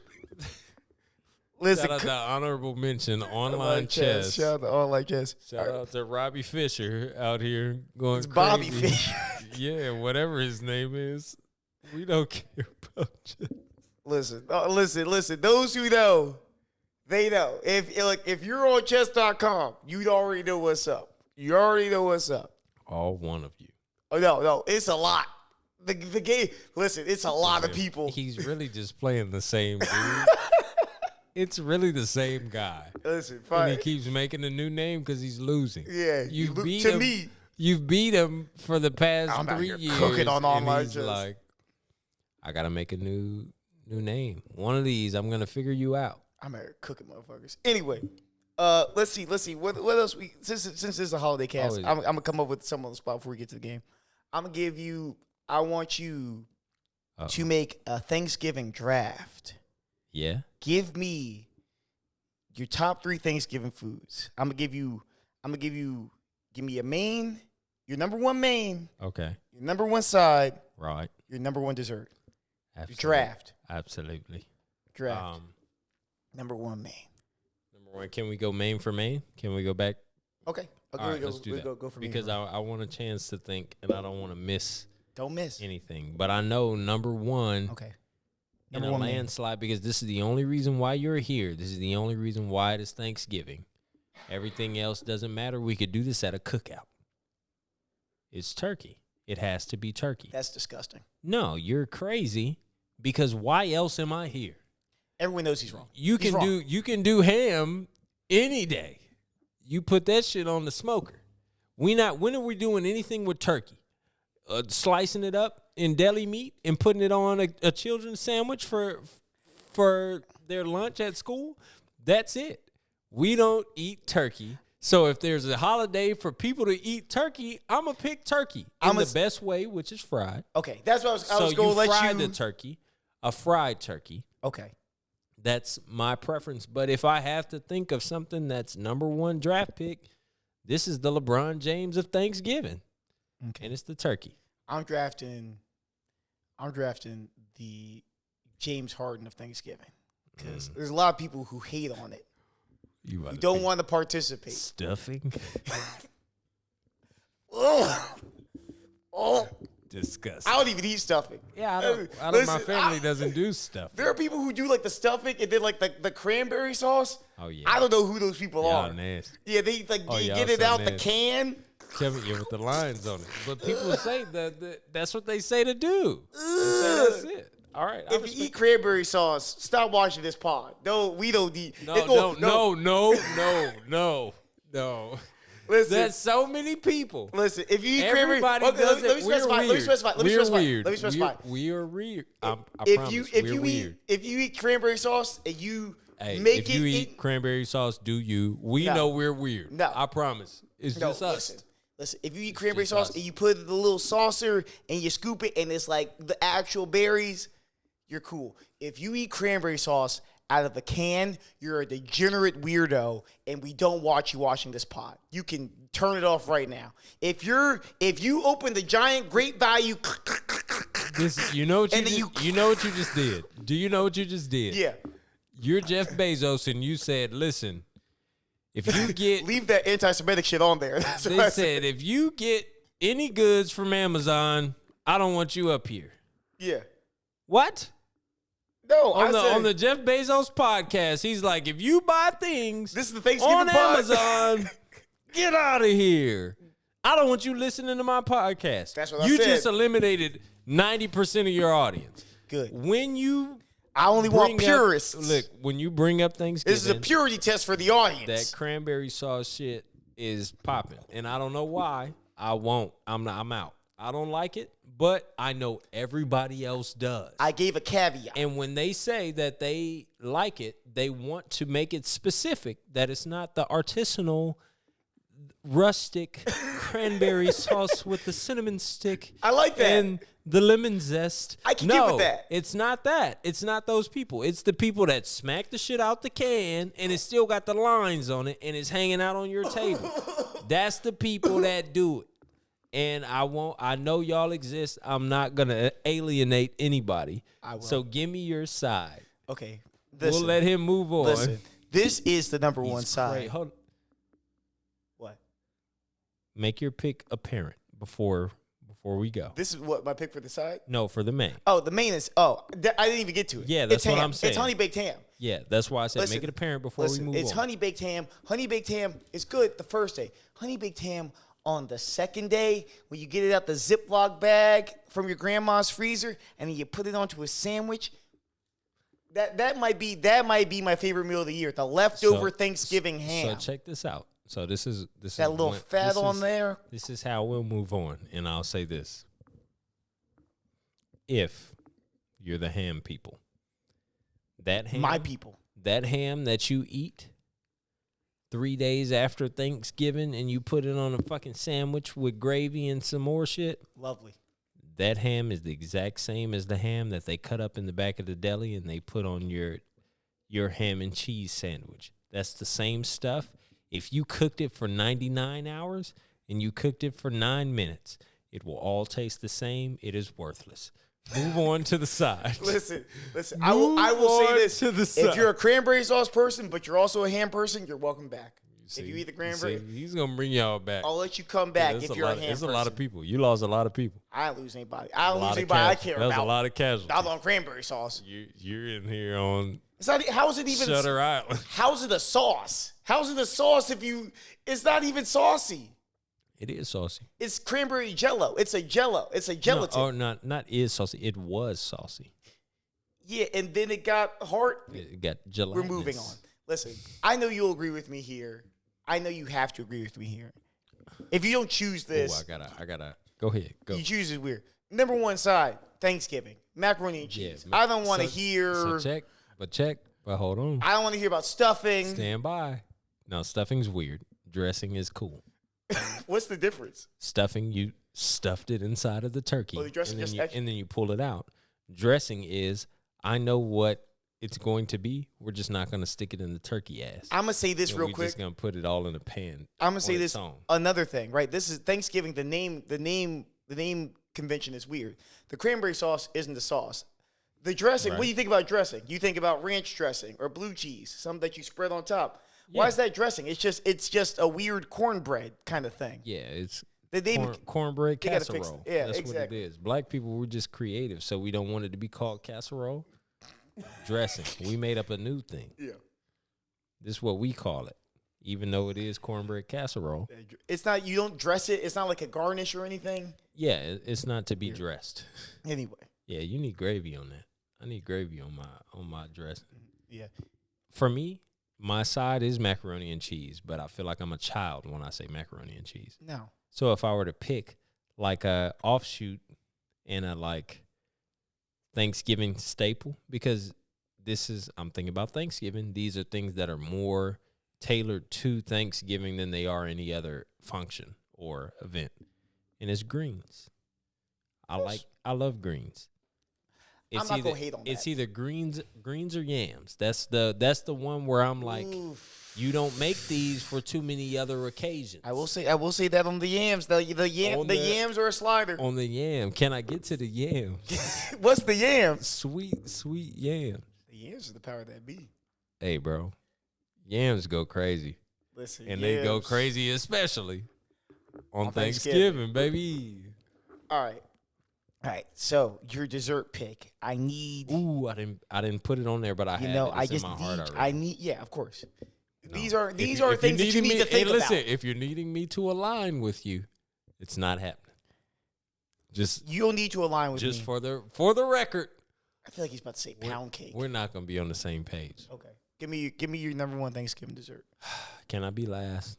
Listen, shout out to honorable mention, online chess. Shout out to online chess. Shout out to Robbie Fisher out here going it's crazy. Bobby Fischer. Yeah, whatever his name is. We don't care about chess. Listen. Those who know, they know. If you're on chess.com, you already know what's up. You already know what's up. All one of you. Oh, no, it's a lot. The game, listen, it's a lot of people. He's really just playing the same dude. It's really the same guy. Listen, fine. And he keeps making a new name because he's losing. Yeah, You've beat him for the past 3 years. Cooking on online chess. Like, I gotta make a new name. One of these, I'm gonna figure you out. I'm out here cooking motherfuckers. Anyway, let's see. What else? Since this is a holiday cast, I'm gonna come up with some on the spot before we get to the game. I'm gonna give you. I want you to make a Thanksgiving draft. Yeah. Give me your top 3 Thanksgiving foods. Give me a main, your number one main. Okay. Your number one side. Right. Your number one dessert. Absolutely. Your draft. Absolutely. Draft. Number one main. Number one. Can we go main for main? Can we go back? Okay. All right, let's do that. Go for because I want a chance to think, and I don't want to miss. Don't miss anything. But I know number one. Okay. In a landslide, because this is the only reason why you're here. This is the only reason why it is Thanksgiving. Everything else doesn't matter. We could do this at a cookout. It's turkey. It has to be turkey. That's disgusting. No, you're crazy, because why else am I here? Everyone knows he's wrong. You can do ham any day. You put that shit on the smoker. When are we doing anything with turkey? Slicing it up in deli meat and putting it on a children's sandwich for their lunch at school. That's it. We don't eat turkey. So if there's a holiday for people to eat turkey, I'm going to pick turkey in the best way, which is fried. Okay, that's what I was going to let you. So you fry the turkey, a fried turkey. Okay. That's my preference. But if I have to think of something that's number one draft pick, this is the LeBron James of Thanksgiving. Okay. And it's the turkey. I'm drafting the James Harden of Thanksgiving because there's a lot of people who hate on it. You don't want to participate. Stuffing. Oh, disgusting. I don't even eat stuffing. Yeah, my family doesn't do stuffing. There are people who do like the stuffing and then like the cranberry sauce. Oh yeah. I don't know who those people are. Nasty. Yeah, they get it out the can. Kevin, with the lines on it. But people say that that's what they say to do. They say that's it. All right. If you eat cranberry sauce, stop watching this pod. No, we don't need. No. Listen, There's so many people. Listen, if you eat Everybody cranberry, does let me it. We're specify. weird. Let me specify. Let me We're specify. weird. Let me specify. We are weird. I If promise. you We're weird. if you eat cranberry sauce and you Hey, make if you it eat cranberry sauce, do you? We No. know we're weird. No. I promise. It's no, just us. listen. If you eat cranberry just sauce us. and you put it in the little saucer and you scoop it and it's like the actual berries, you're cool. If you eat cranberry sauce out of a can, you're a degenerate weirdo, and we don't want you watching this pod. You can turn it off right now. If you open the giant Great Value, You know what And then you know what you just did. Do you know what you just did? yeah, You're Jeff Bezos, and you said, "Listen, if you get," leave that anti-Semitic shit on there. That's what I they said, "If you get any goods from Amazon, I don't want you up here." Yeah. What? No, On the Jeff Bezos podcast, he's like, if you buy things this is the Thanksgiving on pod. Amazon, get out of here. I don't want you listening to my podcast. That's what I you said. just eliminated 90% of your audience. Good. When you I only want bring up- purists. look, when you bring up Thanksgiving, This is a purity test for the audience. that cranberry sauce shit is popping, and I don't know why. I won't. I'm out. I don't like it, but I know everybody else does. I gave a caveat. And when they say that they like it, they want to make it specific that it's not the artisanal, rustic cranberry sauce with the cinnamon stick. I like that. And the lemon zest. I can no, get with that. It's not that. It's not those people. It's the people that smack the shit out the can and it's still got the lines on it and it's hanging out on your table. That's the people that do it. And I know y'all exist. I'm not going to alienate anybody. I will. So give me your side. Okay. We'll let him move on. Listen. This is the number He's one side. great. Hold on. What? Make your pick apparent before we go. This is what my pick for the side? No, for the main. Oh, the main is I didn't even get to it. Yeah, that's It's what ham. I'm saying. It's honey baked ham. Yeah, that's why I said Listen, make it apparent before we move It's on. honey baked ham. Honey baked ham is good the first day. Honey baked ham on the second day when you get it out the Ziploc bag from your grandma's freezer and then you put it onto a sandwich. That might be my favorite meal of the year. The leftover Thanksgiving ham. So check this out. So this is that little fat on there. This is how we'll move on, and I'll say this: if you're the ham people, that ham, My people. that ham that you eat 3 days after Thanksgiving, and you put it on a fucking sandwich with gravy and some more shit. Lovely. That ham is the exact same as the ham that they cut up in the back of the deli and they put on your ham and cheese sandwich. That's the same stuff. If you cooked it for 99 hours and you cooked it for 9 minutes, it will all taste the same. It is worthless. Move on to the side. Listen. I will say this. to the If side. you're a cranberry sauce person, but you're also a ham person, you're welcome back. If you eat the cranberry, he's gonna bring y'all back. I'll let you come back There's if you're a ham There's person. a lot of people. You lost a lot of people. I don't lose anybody. I don't lose anybody I care That was about. a lot of casualties. I on cranberry sauce. You're in here on It's not. How is it even? Shutter Island. How's it a sauce? How's it a sauce if you? It's not even saucy. It is saucy. It's cranberry jello. It's a jello. It's a gelatin. No, or not is saucy. It was saucy. Yeah, and then it got hard. It got gelatinous. We're moving on. Listen, I know you'll agree with me here. I know you have to agree with me here. If you don't choose this, Oh, I gotta. Go ahead. Go. you choose is weird. Number one side, Thanksgiving, macaroni and cheese. I don't want to hear. So check. But hold on. I don't want to hear about stuffing. Stand by. No, stuffing's weird. Dressing is cool. What's the difference? Stuffing, you stuffed it inside of the turkey, Oh, the dressing and, then just you, extra- and then you pull it out. Dressing is, I know what it's going to be. We're just not going to stick it in the turkey ass. I'm gonna say this And real we're quick. just going to put it all in a pan. I'm gonna say on this. its own. Another thing, right? This is Thanksgiving. The name convention is weird. The cranberry sauce isn't the sauce. The dressing. What Right. do you think about dressing? You think about ranch dressing or blue cheese, something that you spread on top. Why Yeah. is that dressing? It's just a weird cornbread kind of thing. Yeah, it's They cornbread they gotta fix casserole. it. Yeah, That's exactly. what it is. Black people were just creative, so we don't want it to be called casserole. Dressing. We made up a new thing. Yeah. This is what we call it, even though it is cornbread casserole. It's not. You don't dress it. It's not like a garnish or anything. Yeah, it's not to be dressed. Anyway, Yeah, you need gravy on that. I need gravy on my dressing. Yeah. For me, my side is macaroni and cheese, but I feel like I'm a child when I say macaroni and cheese. No. So if I were to pick like a offshoot and a like Thanksgiving staple, because I'm thinking about Thanksgiving. These are things that are more tailored to Thanksgiving than they are any other function or event. And it's greens. I love greens. I'm not gonna hate on that. It's either greens or yams. That's the one where I'm like, Oof. you don't make these for too many other occasions. I will say that on the yams. The yams are a slider. On the yam. Can I get to the yams? What's the yams? Sweet yams. The yams are the power that be. Hey, bro. Yams go crazy. Listen, and they go crazy especially on Thanksgiving, baby. All right. So your dessert pick, I need. Ooh, I didn't put it on there, but I had it. It's I just in my need. heart already. I need. Yeah, of course. No. These are If things that you need to think listen, about. if you're needing me to align with you, it's not happening. You don't need to align with me. Just for the record. I feel like he's about to say pound cake. We're not gonna be on the same page. Okay. Give me your number one Thanksgiving dessert. Can I be last?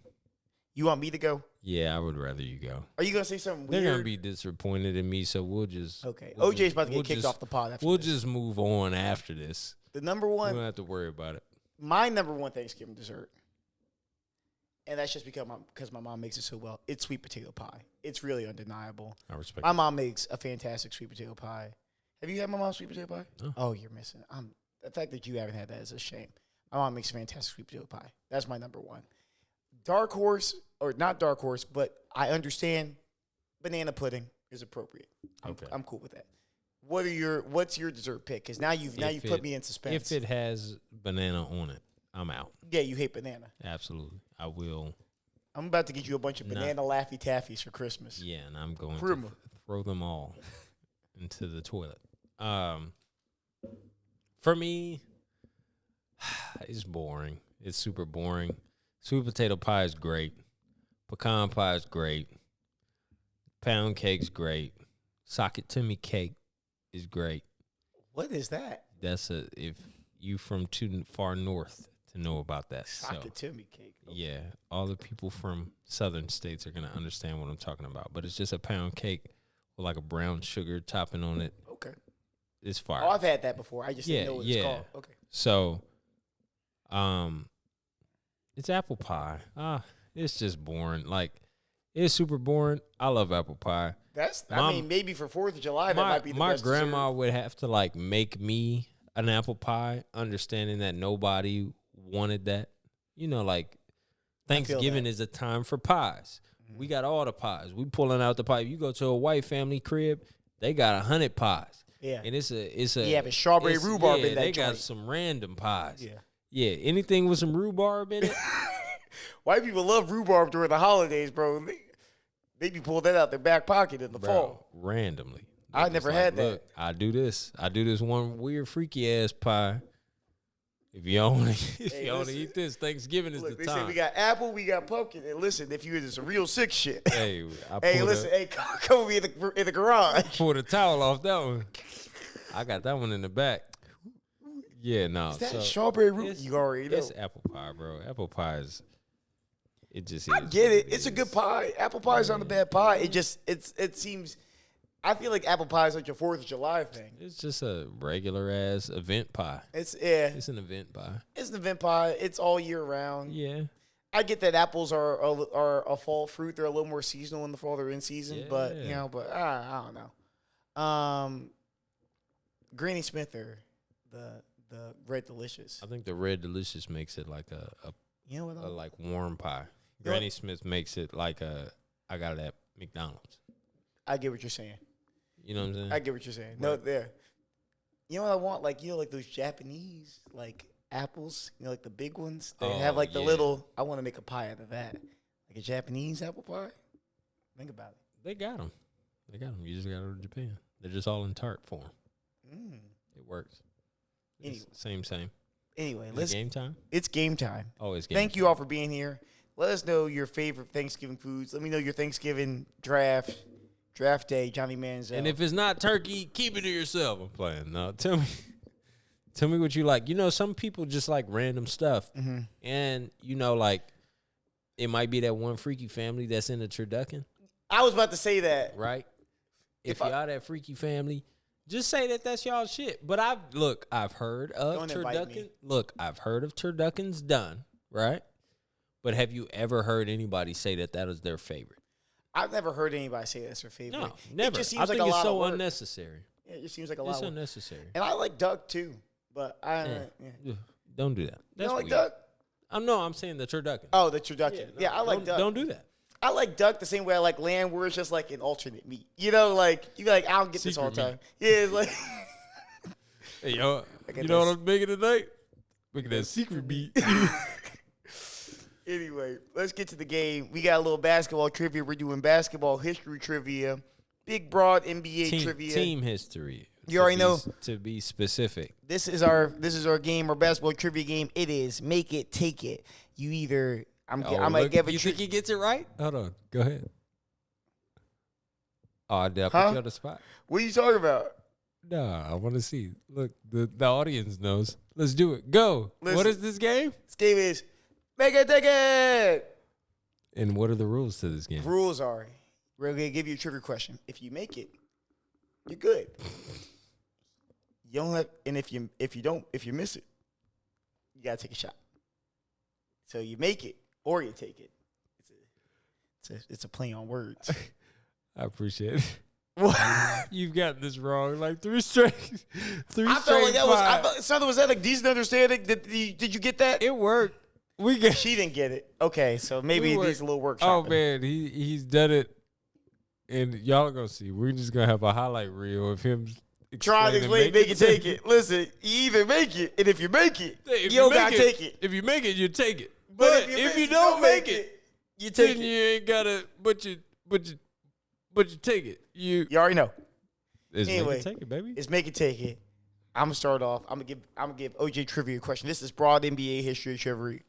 You want me to go? Yeah, I would rather you go. Are you gonna say something weird? They're gonna be disappointed in me, so we'll just okay. OJ's about to get kicked off the pod. We'll just move on after this. The number We one. don't have to worry about it. My number one Thanksgiving dessert, and that's just because my mom makes it so well. It's sweet potato pie. It's really undeniable. I respect. My mom makes a fantastic sweet potato pie. Have you had my mom's sweet potato pie? No. Oh, you're missing. The fact that you haven't had that is a shame. My mom makes a fantastic sweet potato pie. That's my number one. Dark horse, or not dark horse, but I understand banana pudding is appropriate. I'm cool with that. What's your dessert pick? Because now you've put me in suspense. If it has banana on it, I'm out. Yeah, you hate banana. Absolutely, I will. I'm about to get you a bunch of banana Laffy Taffies for Christmas. Yeah, and I'm going to throw them all into the toilet. For me, it's boring. It's super boring. Sweet potato pie is great. Pecan pie is great. Pound cake's great. Sock it to me cake is great. What is that? That's if you from too far north to know about that. Sock it to me cake. Okay. Yeah, all the people from southern states are gonna understand what I'm talking about. But it's just a pound cake with like a brown sugar topping on it. Okay. It's fire. Oh, I've had that before. I just didn't know what it's called. Okay. So, it's apple pie. It's just boring. Like, it's super boring. I love apple pie. Maybe for 4th of July, that might be the best My grandma dessert. would have to, like, make me an apple pie, understanding that nobody wanted that. You know, like, Thanksgiving is a time for pies. Mm-hmm. We got all the pies. We pulling out the pie. If you go to a white family crib, they got 100 pies. Yeah. And it's a you have a strawberry rhubarb in that they joint. got some random pies. Yeah. Yeah, anything with some rhubarb in it. White people love rhubarb during the holidays, bro. They be pulling that out their back pocket in the fall. Randomly. I never had that. Look, I do this one weird freaky ass pie. If you don't eat this, Thanksgiving is the They time. say we got apple, we got pumpkin, and listen, if you into some real sick shit. Hey, come with me in the garage. Pull the towel off that one. I got that one in the back. Yeah, no. Is that strawberry root? You already know. It's apple pie, bro. Apple pie is. It just. I get it. It's a good pie. Apple pie is not a bad pie. It seems. I feel like apple pie is like your 4th of July thing. It's just a regular ass event pie. It's an event pie. It's an event pie. It's all year round. Yeah. I get that apples are a fall fruit. They're a little more seasonal in the fall. They're in season, Yeah. but I don't know. Granny Smith or the Red Delicious. I think the Red Delicious makes it like a like warm pie. Granny Smith makes it like I got it at McDonald's. I get what you're saying. You know what I'm saying? I get what you're saying. Right. No, there. You know what I want? Like those Japanese apples. Like the big ones. They have the little. I want to make a pie out of that. Like a Japanese apple pie. Think about it. They got them. You just got to go to Japan. They're just all in tart form. It works. Anyway. Same. Anyway, Is it game time? It's game time. Oh, it's game Thank time. you all for being here. Let us know your favorite Thanksgiving foods. Let me know your Thanksgiving draft day, Johnny Manziel. And if it's not turkey, keep it to yourself. I'm playing. No, tell me. Tell me what you like. You know, some people just like random stuff. Mm-hmm. And, you know, like, it might be that one freaky family that's in the turducken. I was about to say that. Right? If I- y'all that freaky family, just say that that's y'all shit. But I've heard of Don't invite me. turducken. Look, I've heard of turduckens done, right? But have you ever heard anybody say that is their favorite? I've never heard anybody say that's their favorite. No, never. It just seems I like think a it's lot so of work. unnecessary. Yeah, it just seems like a lot It's of work. unnecessary. And I like duck too, but yeah. Ugh, don't do that. You That's don't like weird. duck? No, I'm saying the turducken. Oh, the turducken. no, Yeah, I like don't, duck. Don't do that. I like duck the same way I like lamb, where it's just like an alternate meat. You know, like you be like, I don't get this all the Secret time. Yeah, it's like Hey, yo, I got you know this. what I'm making tonight? Making that secret beat. Anyway, let's get to the game. We got a little basketball trivia. We're doing basketball history trivia, big broad NBA trivia. Team history. You already know. To be specific. This is our game, our basketball trivia game. It is make it, take it. You either I might give a You think he gets it right? Hold on. Go ahead. Oh, did I put you on the spot? What are you talking about? Nah, I want to see. Look, the audience knows. Let's do it. Go. Listen. What is this game? This game is make it, take it. And what are the rules to this game? Rules are we're gonna give you a trivia question. If you make it, you're good. You don't have, and if you miss it, you gotta take a shot. So you make it or you take it. It's a play on words. I appreciate it. What? You've got this wrong. Like three straight. I felt like that was that a decent understanding? Did you get that? It worked. We get. She didn't get it. Okay, so maybe it needs a little workshop. Oh man, he's done it, and y'all are gonna see. We're just gonna have a highlight reel of him trying to explain, make it, take it. Listen, you either make it, and if you make it, you don't gotta take it. If you make it, you take it. But if you don't make it, you take then it. you ain't gotta. But you take it. You already know. It's Anyway, make it, take it, baby. It's make it, take it. I'm gonna start off. I'm gonna give OJ trivia a question. This is broad NBA history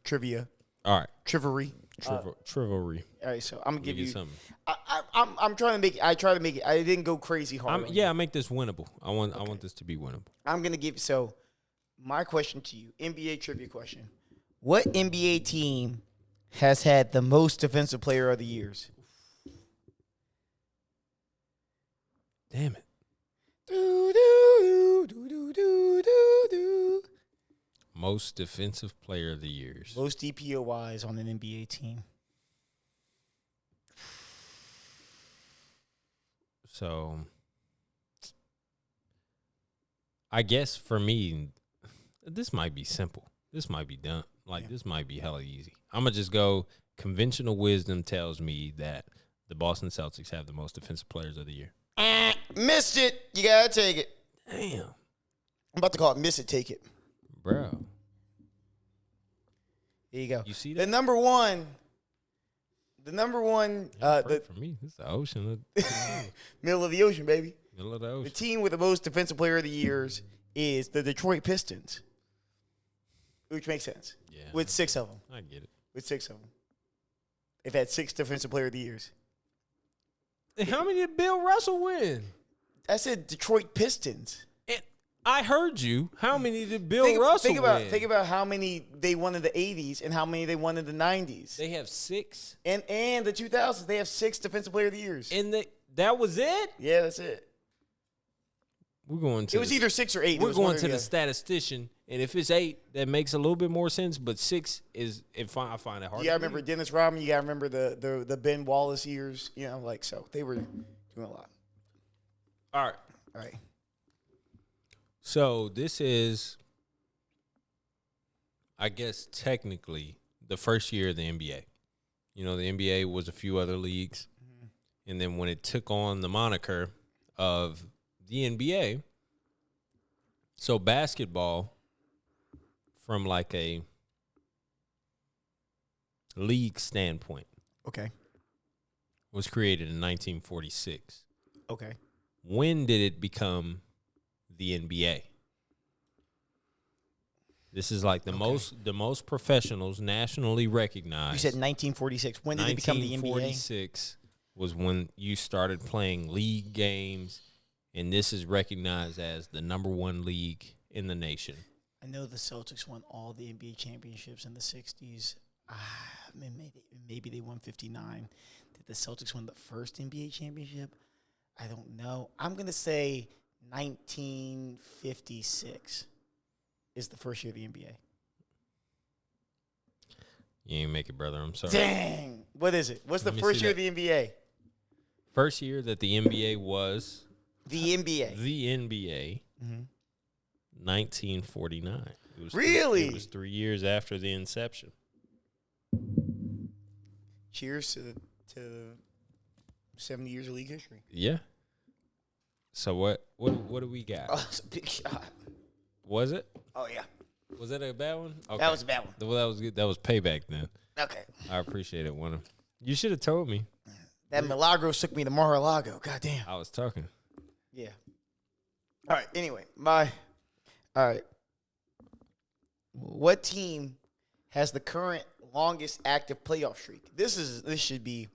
trivia. All right, Trivery. Trivalry. All right, so I'm gonna give you something. I'm trying to make it. I try to make it. I didn't go crazy hard. I make this winnable. I want this to be winnable. I'm gonna give. So, my question to you, NBA trivia question: what NBA team has had the most defensive player of the years? Damn it. Most defensive player of the years. Most DPOYs on an NBA team. So, I guess for me, this might be simple. This might be done. This might be hella easy. I'm going to just go. Conventional wisdom tells me that the Boston Celtics have the most defensive players of the year. Missed it. You gotta take it. Damn. I'm about to call it miss it, take it. Bro. There you go. You see The that? number one, For me, it's the ocean. middle of the ocean, baby. Middle of the The ocean. team with the most defensive player of the years is the Detroit Pistons, which makes sense. Yeah. With 6 of them. I get it. With 6 of them. They've had 6 defensive player of the years. And how many did Bill Russell win? I said Detroit Pistons. And I heard you. How many did Bill Russell win? Think about how many they won in the 80s and how many they won in the 90s. They have 6. And the 2000s, they have 6 defensive player of the years. And that was it? Yeah, that's it. We're going to. It was either 6 or 8. We're going to the statistician, and if it's 8, that makes a little bit more sense. But 6 is, I find it hard. You gotta remember Dennis Rodman. You gotta remember the Ben Wallace years. You know, so they were doing a lot. All right. So this is, I guess, technically the first year of the NBA. You know, the NBA was a few other leagues, and then when it took on the moniker of the NBA, so basketball, from like a league standpoint, Okay. was created in 1946. Okay. When did it become the NBA? This is like the most professionals nationally recognized. You said 1946. When did it become the NBA? 1946 was when you started playing league games, and this is recognized as the number 1 league in the nation. I know the Celtics won all the NBA championships in the 60s. Maybe they won 59. Did the Celtics win the first NBA championship? I don't know. I'm going to say 1956 is the first year of the NBA. You ain't make it, brother. I'm sorry. Dang. What is it? What's the first year of the NBA? First year that the NBA was the NBA. The NBA. 1949. It was really? It was 3 years after the inception. Cheers to 70 years of league history. Yeah. So what do we got? Oh, that's a big shot. Was it? Oh yeah. Was that a bad one? Okay. That was a bad one. Well, that was good. That was payback then. Okay. I appreciate it. You should have told me. That Milagros took me to Mar-a-Lago. God damn. I was talking. Yeah. All right. Anyway, all right. What team has the current longest active playoff streak? This should be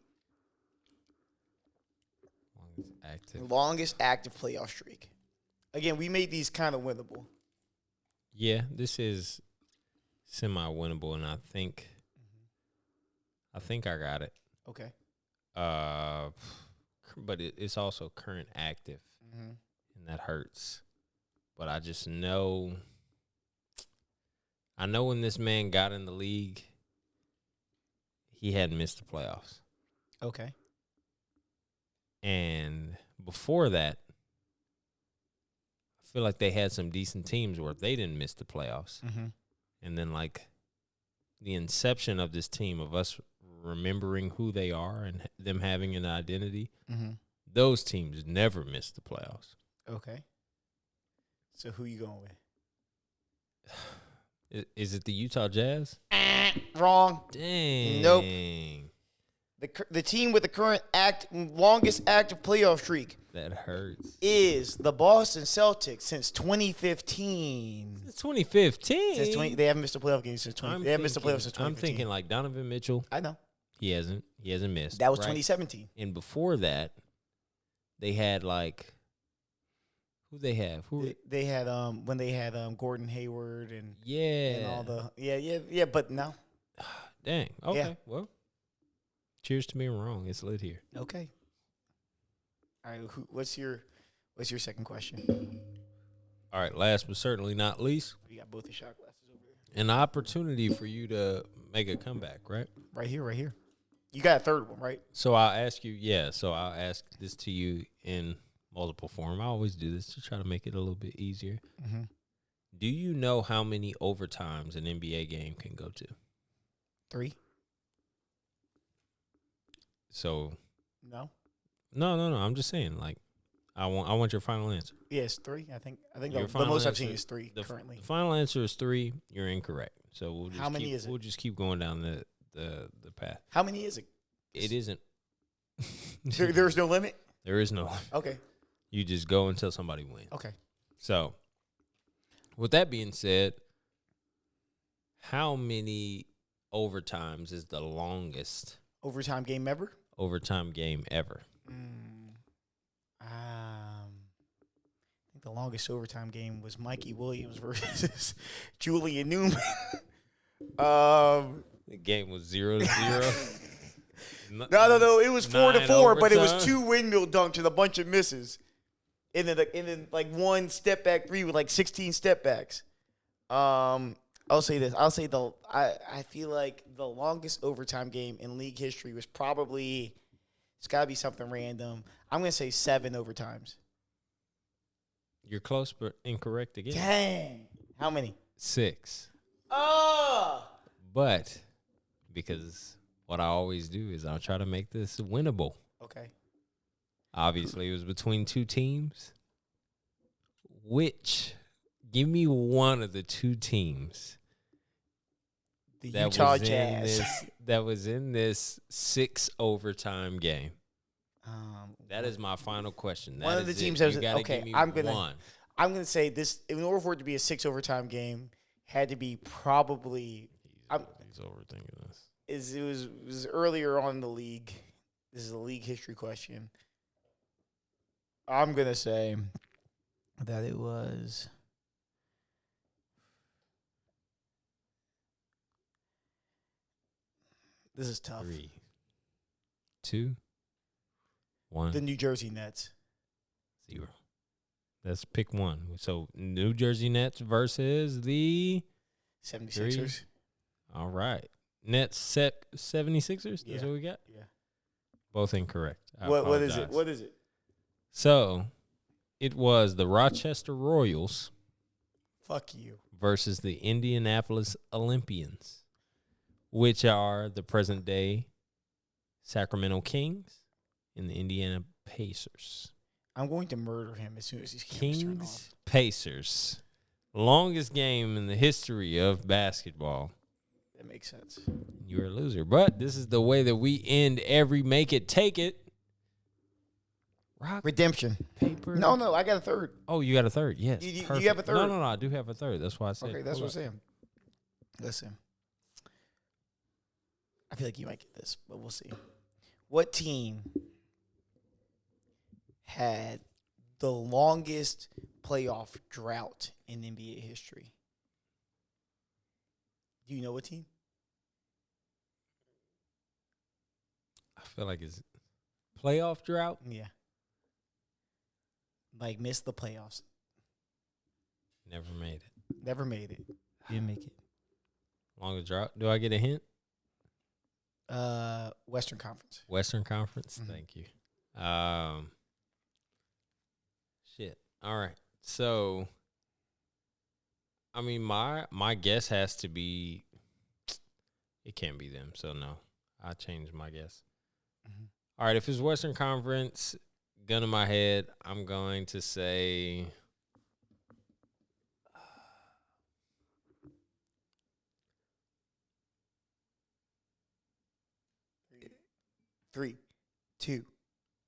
longest active playoff streak. Again, we made these kind of winnable. Yeah, this is semi-winnable, and I think I got it. Okay. But it's also current active, and that hurts. But I just know. I know when this man got in the league, he hadn't missed the playoffs. Okay. And before that, I feel like they had some decent teams where they didn't miss the playoffs. And then, like, the inception of this team, of us remembering who they are and them having an identity, those teams never missed the playoffs. Okay. So who you going with? Is it the Utah Jazz? Wrong. Dang. Nope. The team with the current longest active playoff streak. That hurts. Is the Boston Celtics since 2015. Since 2015? They haven't missed a playoff game since 2015. They haven't missed a playoff since 2015. I'm thinking like Donovan Mitchell. I know. He hasn't missed. That was 2017. And before that, they had like, who they have? They had when they had Gordon Hayward and all the but no. Dang. Okay. Yeah. Well, cheers to being wrong. It's lit here. Okay. All right. What's your second question? All right. Last but certainly not least, you got both the shot glasses over here. An opportunity for you to make a comeback, right? Right here. You got a third one, right? So I'll ask you. Yeah. So I'll ask this to you in multiple form. I always do this to try to make it a little bit easier. Do you know how many overtimes an NBA game can go to? 3. So no. I'm just saying, like, I want your final answer. Yes, 3. I think the most I've seen is 3 currently. The final answer is 3. You're incorrect. So we'll just how many is it? We'll just keep going down the path. How many is it? It isn't. There's no limit? There is no limit. Okay. You just go until somebody wins. Okay. So, with that being said, how many overtimes is the longest overtime game ever? I think the longest overtime game was Mikey Williams versus Julian Newman. The game was 0-0. No. It was 4-4, but it was 2 windmill dunks and a bunch of misses. And then like one step back 3 with like 16 step backs. I'll say this. I feel like the longest overtime game in league history was probably, it's got to be something random. I'm going to say 7 overtimes. You're close, but incorrect again. Dang. How many? 6. Oh! But because what I always do is I'll try to make this winnable. Okay. Obviously, it was between 2 teams. Give me one of the 2 teams. The Utah was Jazz. That was in this 6 overtime game. That is my final question. One of the teams that was okay. I'm gonna say this. In order for it to be a 6 overtime game, had to be probably. He's overthinking this. It was earlier on in the league. This is a league history question. I'm gonna say that it was. This is tough. 3, 2, 1, The New Jersey Nets. 0. Let's pick one. So New Jersey Nets versus the 76ers. All right. Nets set 76ers? Yeah. That's what we got? Yeah. Both incorrect. What is it? What is it? So it was the Rochester Royals Fuck you. versus the Indianapolis Olympians, which are the present day Sacramento Kings and the Indiana Pacers. I'm going to murder him as soon as these cameras turn off. Kings Pacers. Longest game in the history of basketball. That makes sense. You're a loser. But this is the way that we end every Make It Take It. Rock, Redemption. paper. No, I got a third. Oh, you got a third. Yes. You perfect. have a third? No, I do have a third. That's why I said. Okay, that's hold what I'm up. saying. Listen. I feel like you might get this, but we'll see. What team had the longest playoff drought in NBA history? Do you know what team? I feel like it's playoff drought. Yeah. Like, missed the playoffs. Never made it. Never made it. Didn't make it. Longest drought. Do I get a hint? Western Conference. Western Conference. Mhm. Thank you. Shit. All right. So, I mean, my guess has to be. It can't be them. So no, I changed my guess. Mhm. All right. If it's Western Conference, gun in my head, I'm going to say. 3, 2,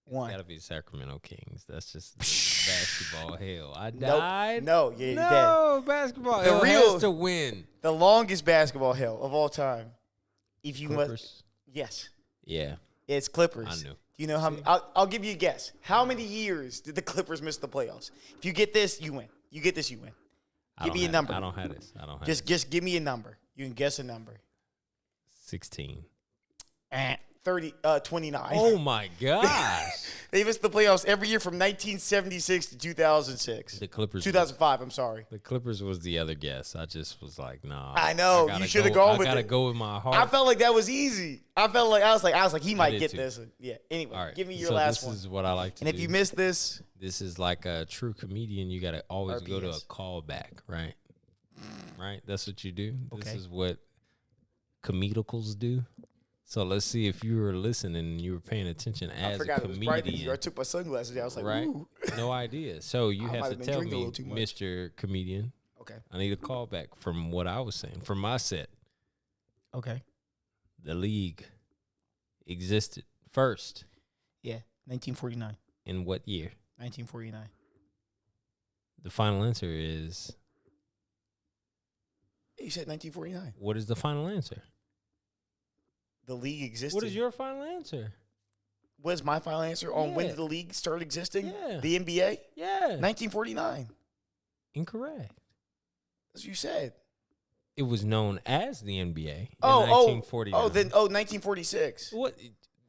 1. Gotta be Sacramento Kings. That's just basketball hell. I Nope. died. No, yeah, you're dead. No, basketball The hell real- has to win. The longest basketball hell of all time. If you must, Clippers. yes, Yeah, it's Clippers. I knew. Do you know how? I'll give you a guess. How many years did the Clippers miss the playoffs? If you get this, you win. You get this, you win. Give me a number. I don't have this. I don't have Just give me a number. You can guess a number. 16. 29. Oh my gosh. They missed the playoffs every year from 1976 to 2006. The Clippers. 2005. I'm sorry. The Clippers was the other guess. I just was like, nah. I know, gotta you shoulda go- gone with I gotta it. go with my heart. I felt like that was easy. I was like he might did get too. this. Yeah. Anyway, All right. give me your so last this one. is what I like to And do. if you miss this, This is like a true comedian. You gotta always go to a RPS. callback, right? Right. That's what you do. This Okay. is what comedicals do. So let's see if you were listening and you were paying attention I as a forgot it was bright this year. I comedian. took my sunglasses down. I was like, Right? ooh. No idea. So you I might have have to been tell drinking a me, little too much. Mr. Comedian, Okay. I need a callback from what I was saying, from my set. Okay. The league existed first Yeah. 1949. in what year? 1949. The final answer is, You said 1949. what is the final answer? The league existed. What is your final answer? What's my final answer on when Yeah. did the league start existing? Yeah. The NBA? Yeah. 1949. Incorrect. That's what you said. It was known as the NBA in Oh, 1949. 1946. What?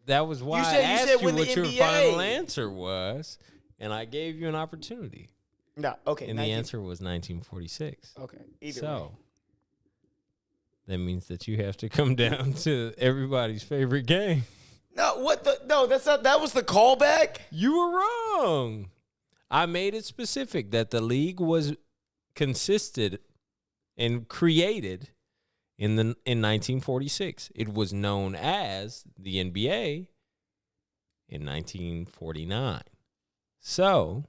That was why said- I you asked said you when the what your NBA final answer was, and I gave you an opportunity. No, okay. And the answer was 1946. Okay. Either So way. that means that you have to come down to everybody's favorite game. No, what the? No, that's not. That was the callback. You were wrong. I made it specific that the league was consisted and created in 1946. It was known as the NBA in 1949. So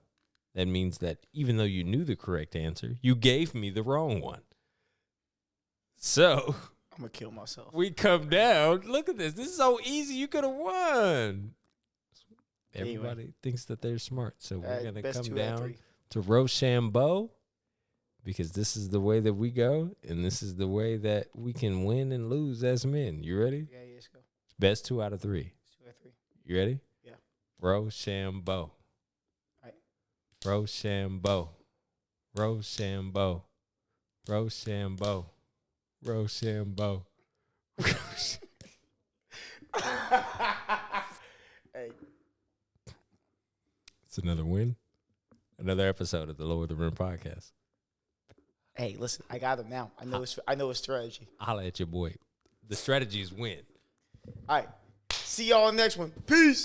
that means that even though you knew the correct answer, you gave me the wrong one. So I'm gonna kill myself. we come down. Look at this. This is so easy. You could have won. Anyway. Everybody thinks that they're smart. So we're going to best come 2 out of down 3. to Rochambeau because this is the way that we go. And this is the way that we can win and lose as men. You ready? Yeah, let's go. Best 2 out of 3. 2 out of 3. You ready? Yeah. Rochambeau. Right. Rochambeau. Rochambeau. Rochambeau. Rochambeau. Hey, It's another win. Another episode of the Lower the Rim podcast. hey, listen, I got him now. I know his strategy. Holla at your boy. The strategy is win. All right. See y'all on the next one. Peace.